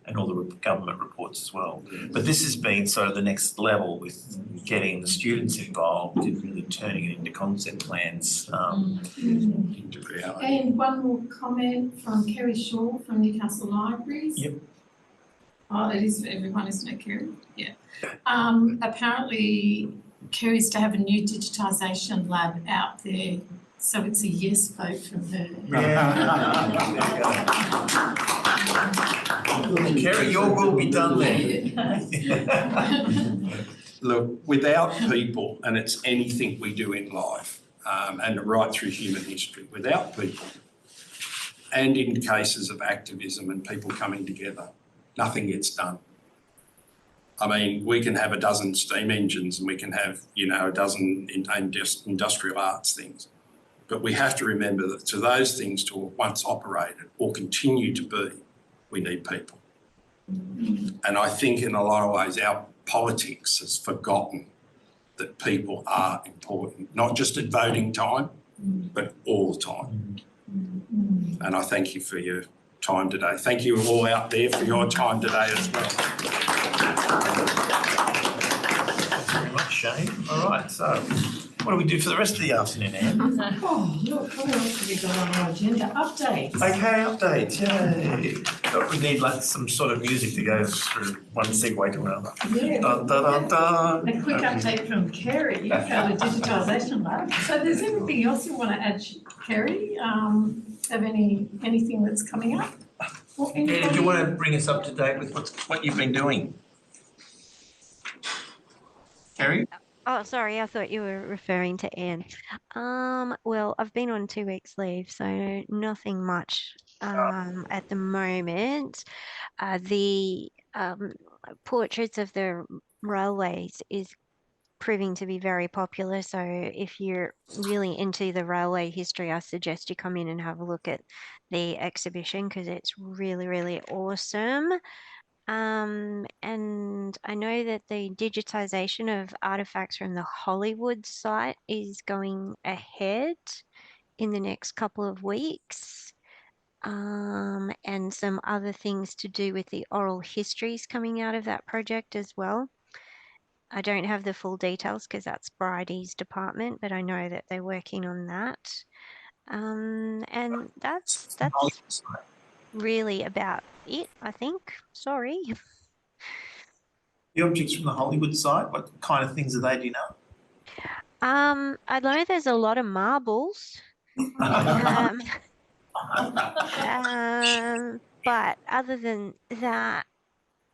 and all the government reports as well. But this has been sort of the next level with getting the students involved in really turning it into concept plans into reality. And one more comment from Kerry Shaw from Newcastle Libraries. Yep. Oh, it is for everyone, isn't it, Kerry? Yeah. Apparently, Kerry's to have a new digitisation lab out there, so it's a yes vote from her. Kerry, your will be done there. Look, without people, and it's anything we do in life, and right through human history, without people, and in cases of activism and people coming together, nothing gets done. I mean, we can have a dozen steam engines and we can have, you know, a dozen industrial arts things, but we have to remember that to those things to once operated or continue to be, we need people. And I think in a lot of ways our politics has forgotten that people are important, not just at voting time, but all the time. And I thank you for your time today. Thank you all out there for your time today as well. Thanks very much, Shane. All right, so what do we do for the rest of the afternoon, Anne? Oh, look, what else have we got on our agenda? Updates. Okay, updates, yay. But we need like some sort of music to go through one segue to another. Yeah. Dun, dun, dun, dun. A quick update from Kerry about the digitisation lab. So there's anything else you want to add, Kerry? Have anything that's coming up? Or Anne, do you want to bring us up to date with what you've been doing? Kerry? Oh, sorry, I thought you were referring to Anne. Well, I've been on 2 weeks leave, so nothing much at the moment. The portraits of the railways is proving to be very popular. So if you're really into the railway history, I suggest you come in and have a look at the exhibition because it's really, really awesome. And I know that the digitization of artifacts from the Hollywood site is going ahead in the next couple of weeks. And some other things to do with the oral histories coming out of that project as well. I don't have the full details because that's Bridie's department, but I know that they're working on that. And that's really about it, I think. Sorry. The objects from the Hollywood site, what kind of things are they, do you know? I know there's a lot of marbles. But other than that,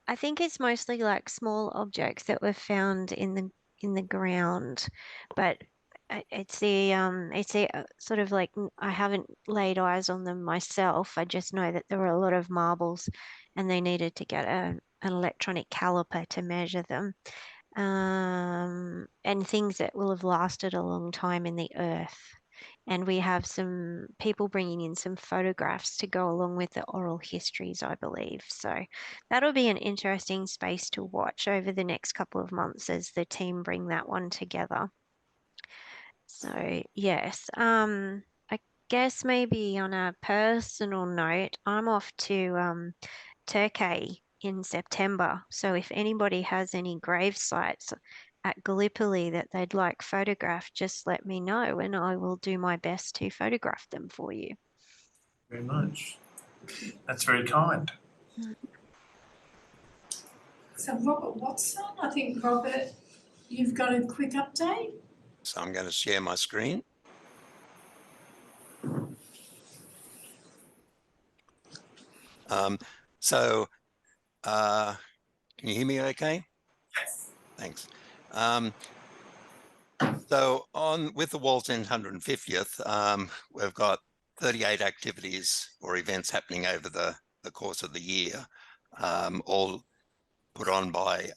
I think it's mostly like small objects that were found in the ground, but it's the sort of like I haven't laid eyes on them myself. I just know that there were a lot of marbles, and they needed to get an electronic caliper to measure them, and things that will have lasted a long time in the earth. And we have some people bringing in some photographs to go along with the oral histories, I believe. So that'll be an interesting space to watch over the next couple of months as the team bring that one together. So yes, I guess maybe on a personal note, I'm off to Turkey in September. So if anybody has any grave sites at Gallipoli that they'd like photographed, just let me know and I will do my best to photograph them for you. Very much. That's very kind. So Robert Watson, I think Robert, you've got a quick update? So I'm going to share my screen. So can you hear me okay? Yes. Thanks. So with the Wall's End 150th, we've got 38 activities or events happening over the course of the year, all put on by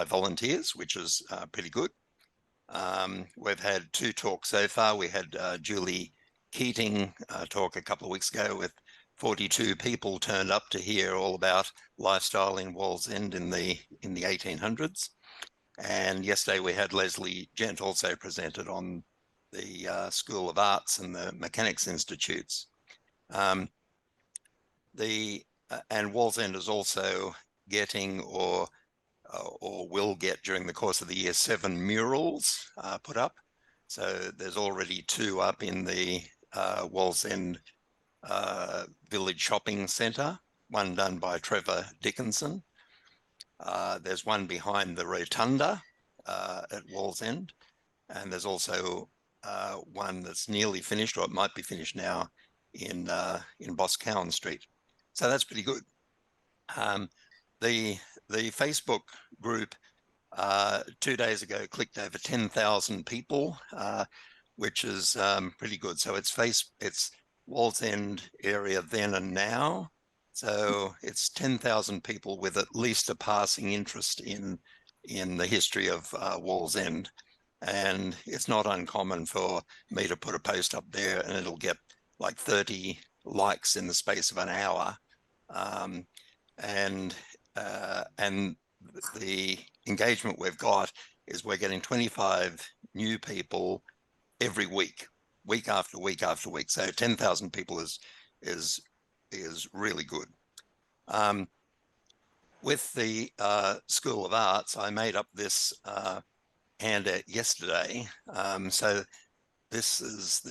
volunteers, which is pretty good. We've had 2 talks so far. We had Julie Keating talk a couple of weeks ago with 42 people turned up to hear all about lifestyle in Wall's End in the 1800s. And yesterday we had Leslie Gent also presented on the School of Arts and the Mechanics Institutes. And Wall's End is also getting or will get during the course of the year 7 murals put up. So there's already 2 up in the Wall's End Village Shopping Centre, one done by Trevor Dickinson. There's one behind the Rotunda at Wall's End, and there's also one that's nearly finished, or it might be finished now, in Boscawen Street. So that's pretty good. The Facebook group 2 days ago clicked over 10,000 people, which is pretty good. So it's Wall's End area then and now. So it's 10,000 people with at least a passing interest in the history of Wall's End. And it's not uncommon for me to put a post up there and it'll get like 30 likes in the space of an hour. And the engagement we've got is we're getting 25 new people every week, week after week after week. So 10,000 people is really good. With the School of Arts, I made up this handout yesterday. So this is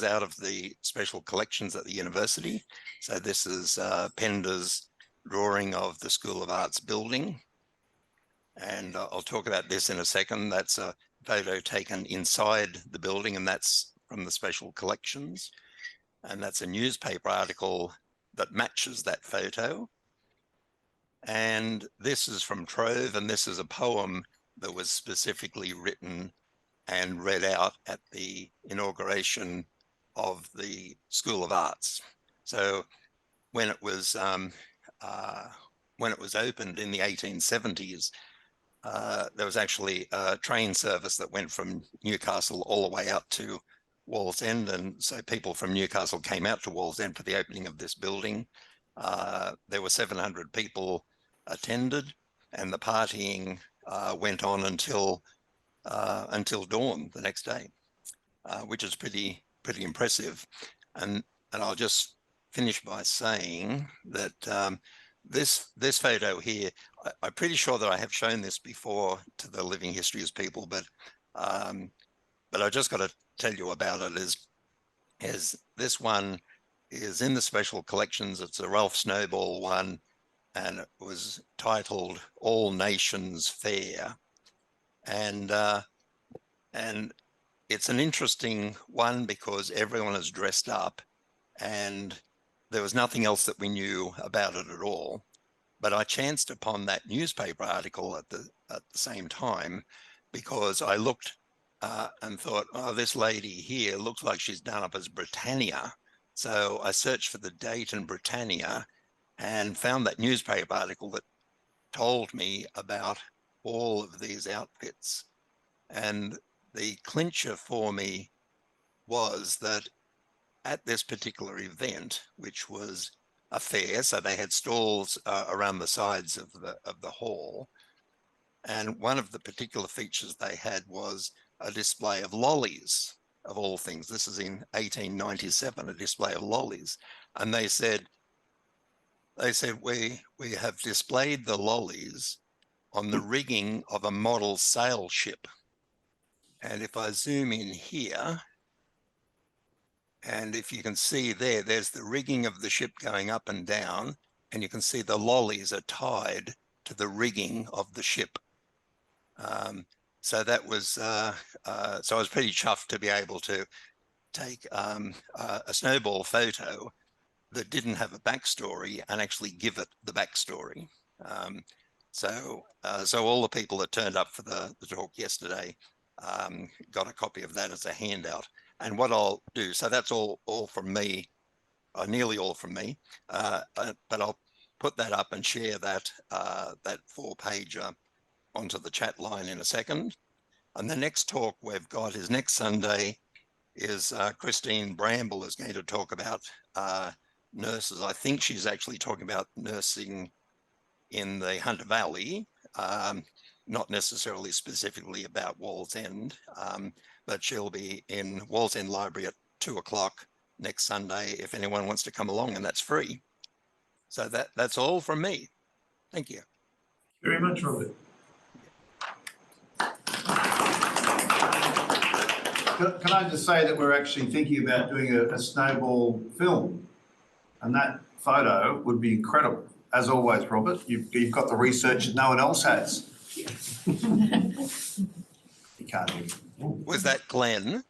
out of the special collections at the university. So this is Pender's drawing of the School of Arts building. And I'll talk about this in a second. That's a photo taken inside the building, and that's from the special collections. And that's a newspaper article that matches that photo. And this is from Trove, and this is a poem that was specifically written and read out at the inauguration of the School of Arts. So when it was opened in the 1870s, there was actually a train service that went from Newcastle all the way out to Wall's End, and so people from Newcastle came out to Wall's End for the opening of this building. There were 700 people attended, and the partying went on until dawn the next day, which is pretty impressive. And I'll just finish by saying that this photo here, I'm pretty sure that I have shown this before to the Living Histories people, but I just got to tell you about it. Is this one is in the special collections. It's a Ralph Snowball one, and it was titled All Nations Fair. And it's an interesting one because everyone is dressed up, and there was nothing else that we knew about it at all. But I chanced upon that newspaper article at the same time, because I looked and thought, oh, this lady here looks like she's done up as Britannia. So I searched for the date in Britannia and found that newspaper article that told me about all of these outfits. And the clincher for me was that at this particular event, which was a fair, so they had stalls around the sides of the hall, and one of the particular features they had was a display of lollies, of all things. This is in 1897, a display of lollies, and they said we have displayed the lollies on the rigging of a model sail ship. And if I zoom in here, and if you can see there's the rigging of the ship going up and down, and you can see the lollies are tied to the rigging of the ship. So that was, so I was pretty chuffed to be able to take a snowball photo that didn't have a backstory and actually give it the backstory. So all the people that turned up for the talk yesterday got a copy of that as a handout. And what I'll do, so that's all from me, nearly all from me, but I'll put that up and share that 4-pager onto the chat line in a second. And the next talk we've got is next Sunday is Christine Bramble is going to talk about nurses. I think she's actually talking about nursing in the Hunter Valley, not necessarily specifically about Wallsend, but she'll be in Wallsend Library at 2 o'clock next Sunday if anyone wants to come along, and that's free. So that's all from me. Thank you. Very much, Robert. Can I just say that we're actually thinking about doing a snowball film, and that photo would be incredible. As always, Robert, you've got the research that no one else has. You can't hear me. Was that Glenn?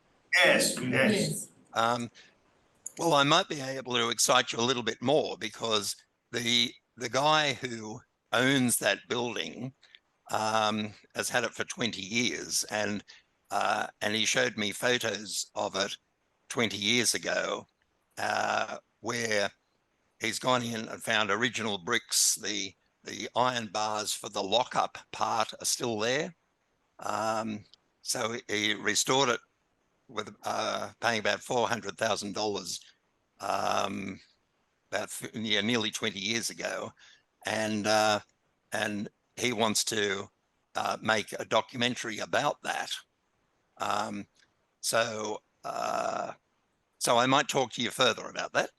Yes, yes. Well, I might be able to excite you a little bit more, because the guy who owns that building has had it for 20 years, and he showed me photos of it 20 years ago, where he's gone in and found original bricks. The iron bars for the lockup part are still there. So he restored it with paying about $400,000 nearly 20 years ago, and he wants to make a documentary about that. So I might talk to you further about that.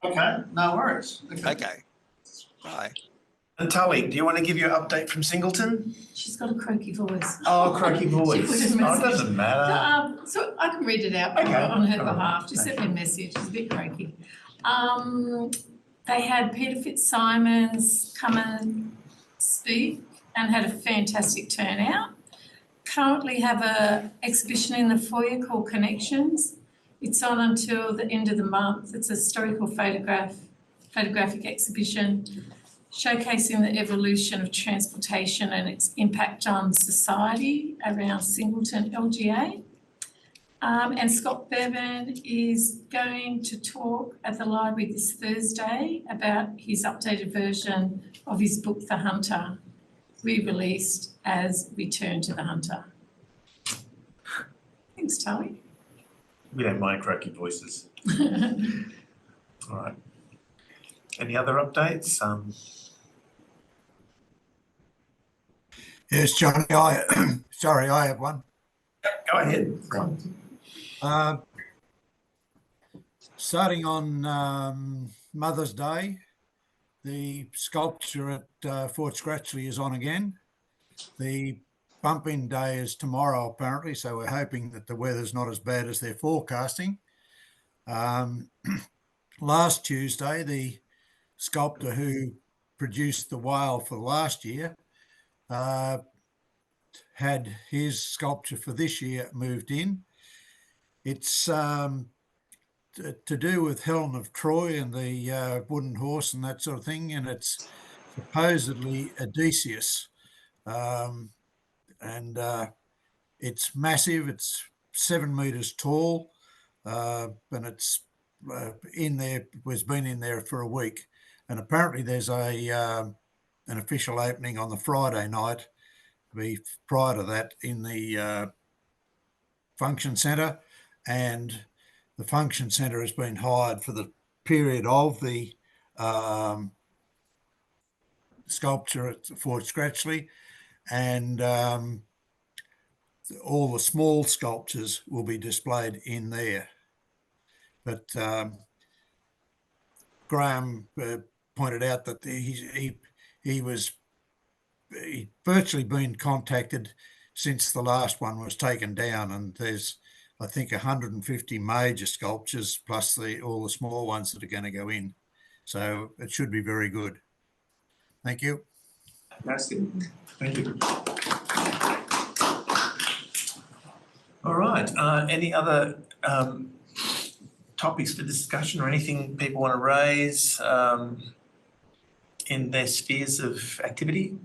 Okay, no worries. Okay. Bye. And Tully, do you want to give your update from Singleton? She's got a croaky voice. Oh, croaky voice. She put a Oh, it message. doesn't matter. So I can read it out Okay. on her All right. behalf. She sent me a message. It's a bit croaky. They had Peter Fitzsimons come and speak and had a fantastic turnout. Currently have an exhibition in the foyer called Connections. It's on until the end of the month. It's a historical photographic exhibition showcasing the evolution of transportation and its impact on society around Singleton LGA. And Scott Bevan is going to talk at the library this Thursday about his updated version of his book, The Hunter, re-released as Return to the Hunter. Thanks, Tully. We don't mind croaky voices. All right. Any other updates? Yes, Johnny, sorry, I have one. Go ahead. Starting on Mother's Day, the sculpture at Fort Scratchley is on again. The bump-in day is tomorrow, apparently, so we're hoping that the weather's not as bad as they're forecasting. Last Tuesday, the sculptor who produced the whale for last year had his sculpture for this year moved in. It's to do with Helen of Troy and the wooden horse and that sort of thing, and it's supposedly Odysseus, and it's massive. It's 7 meters tall, and it's in there. Was been in there for a week, and apparently there's an official opening on the Friday night. Prior to that, in the function centre, and the function centre has been hired for the period of the sculpture at Fort Scratchley, and all the small sculptures will be displayed in there. But Graham pointed out that he was virtually been contacted since the last one was taken down, and there's, I think, 150 major sculptures plus all the small ones that are going to go in. So it should be very good. Thank you. Fantastic. Thank you. All right. Any other topics for discussion or anything people want to raise in their spheres of activity?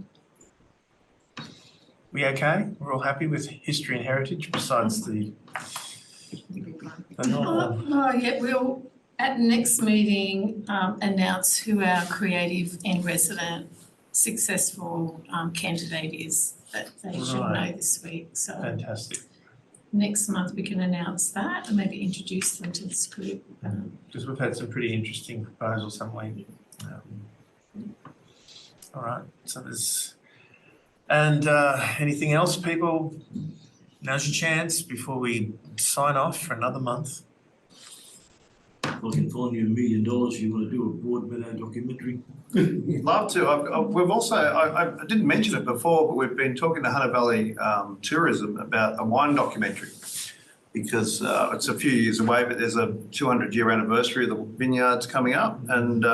We okay? We're all happy with history and heritage besides the normal? Yeah, we'll at next meeting announce who our creative in resident successful candidate is that they should know this week. So fantastic. Next month we can announce that and maybe introduce them to this group. Because we've had some pretty interesting proposals, haven't we? All right, so there's, and anything else, people? Now's your chance before we sign off for another month. If I can find you $1 million, you want to do a Broadmeadow documentary? Love to. We've also, I didn't mention it before, but we've been talking to Hunter Valley Tourism about a wine documentary, because it's a few years away, but there's a 200-year anniversary of the vineyards coming up, and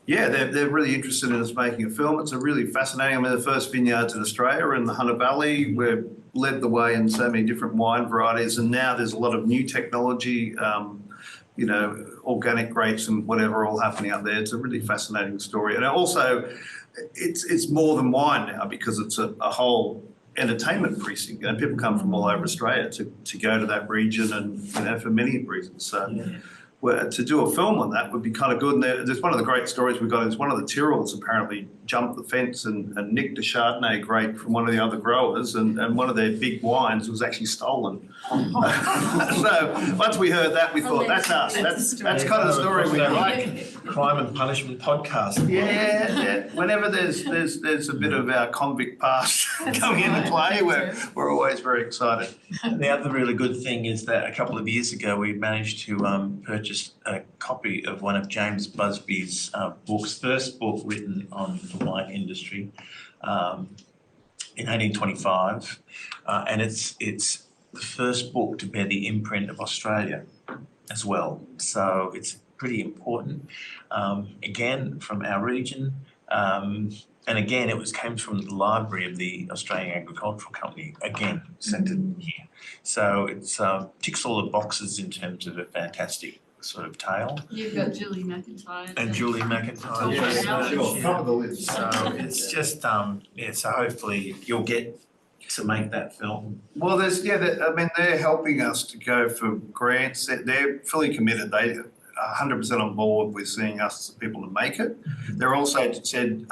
yeah, they're really interested in us making a film. It's a really fascinating. I mean, the first vineyards in Australia are in the Hunter Valley. We've led the way in so many different wine varieties, and now there's a lot of new technology, you know, organic grapes and whatever all happening up there. It's a really fascinating story. And also, it's more than wine now, because it's a whole entertainment precinct. You know, people come from all over Australia to go to that region, and, you know, for many reasons. So to do a film on that would be kind of good. And there's one of the great stories we've got is one of the Tyrrells apparently jumped the fence and nicked a Chardonnay grape from one of the other growers, and one of their big wines was actually stolen. So once we heard that, we thought, that's us. That's kind of the story we like. Crime and Punishment podcast. Yeah. Whenever there's a bit of our convict past coming into play, we're always very excited. And the other really good thing is that a couple of years ago we managed to purchase a copy of one of James Busby's books, first book written on the wine industry in 1825, and it's the first book to bear the imprint of Australia as well. So it's pretty important. Again, from our region, and again, came from the library of the Australian Agricultural Company, again, centred here. So it's ticks all the boxes in terms of a fantastic sort of tale. You've got Julie McIntyre. And Julie McIntyre. Top of the list. So it's just, yeah, so hopefully you'll get to make that film. Well, I mean, they're helping us to go for grants. They're fully committed. They 100% on board with seeing us as people to make it. They're also said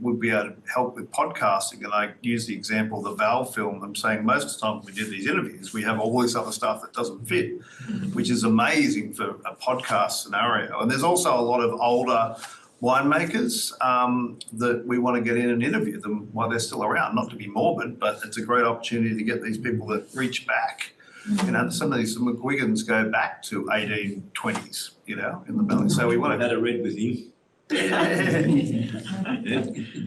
we'd be able to help with podcasting, and I use the example of the Val film. I'm saying most of the time we did these interviews, we have all this other stuff that doesn't fit, which is amazing for a podcast scenario. And there's also a lot of older winemakers that we want to get in and interview them while they're still around. Not to be morbid, but it's a great opportunity to get these people that reach back. You know, some of these McGuigans go back to 1820s, you know, in the valley. So we want to. Had a read with you.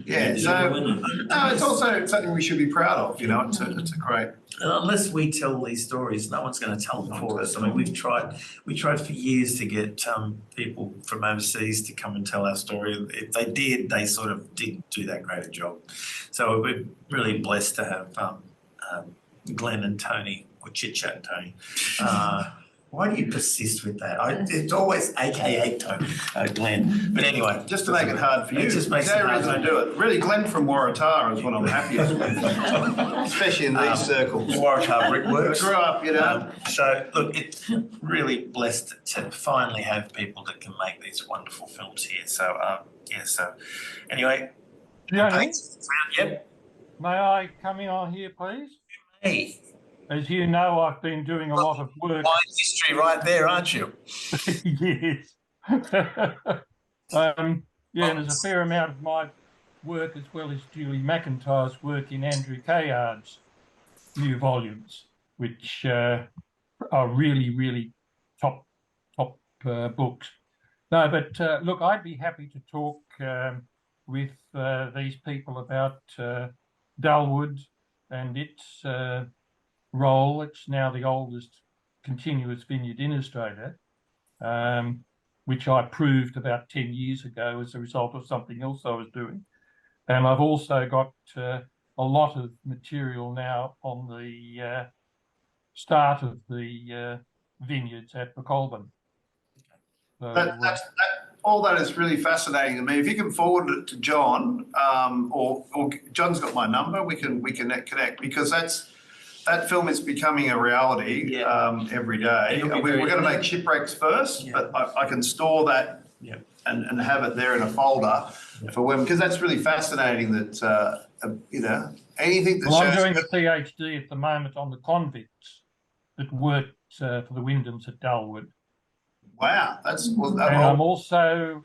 Yeah, so no, it's also something we should be proud of, you know. It's a great. And unless we tell these stories, no one's going to tell them for us. I mean, we tried for years to get people from overseas to come and tell our story. If they did, they sort of didn't do that great a job. So we're really blessed to have Glenn and Tony, or Chit Chat and Tony, Why do you persist with that? It's always AKA Glenn. But anyway. Just to make it hard for you. It just makes There's it no hard reason for to do it. Really, Glenn from Waratah is what I'm happiest with, especially in these circles. Waratah Brickworks. Grew up, you know. So look, it's really blessed to finally have people that can make these wonderful films here. So yeah. So anyway, Johnny, yep. may I come in on here, please? Hey, As you know, I've been doing a lot of work. wine history right there, aren't you? Yes. Yeah, and there's a fair amount of my work as well as Julie McIntyre's work in Andrew Cayard's new volumes, which are really, really top books. No, but look, I'd be happy to talk with these people about Dulwood and its role. It's now the oldest continuous vineyard in Australia, which I proved about 10 years ago as a result of something else I was doing. And I've also got a lot of material now on the start of the vineyards at McColbin. So, all that is really fascinating to me. If you can forward it to John, or John's got my number, we can connect, because that film is becoming a reality every day. We're going to make Shipwrecks first, but I can store that and have it there in a folder for when, because that's really fascinating that, you know, anything that well, shows... I'm doing a PhD at the moment on the convicts that worked for the Wyndhams at Dulwood. Wow, that's... Well, and I'm also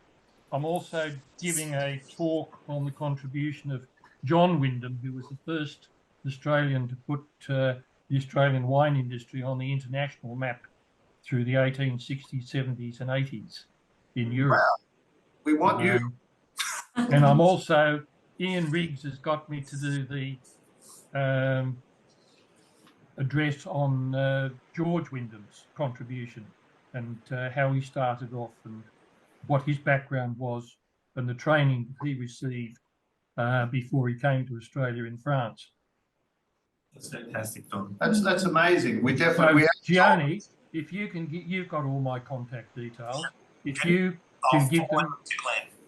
giving a talk on the contribution of John Wyndham, who was the first Australian to put the Australian wine industry on the international map through the 1860s, 70s and 80s in Europe. Wow. We want you. And I'm also, Ian Riggs has got me to do the address on George Wyndham's contribution and how he started off and what his background was and the training he received before he came to Australia in France. That's fantastic, Don. That's amazing. We definitely... So, Gianni, if you can get... You've got all my contact details. If you can give them...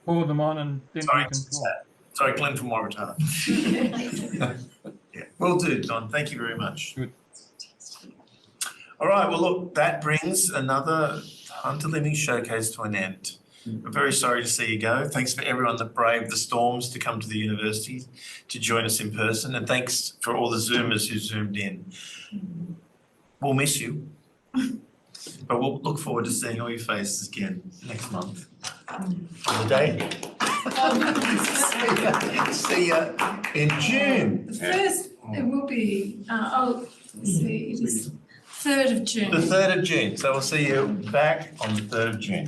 Forward them on and then we can talk. Sorry, Glenn from Waratah. Yeah, will do, Don. Thank you very much. Good. All right, well, look, that brings another Hunter Living Showcase to an end. I'm very sorry to see you go. Thanks for everyone that braved the storms to come to the university to join us in person. And thanks for all the Zoomers who Zoomed in. We'll miss you, but we'll look forward to seeing all your faces again next month. The day. See you in June. First, it will be, let's see, it is 3rd of June. The 3rd of June. So we'll see you back on the 3rd of June.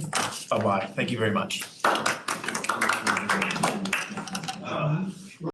Bye-bye. Thank you very much.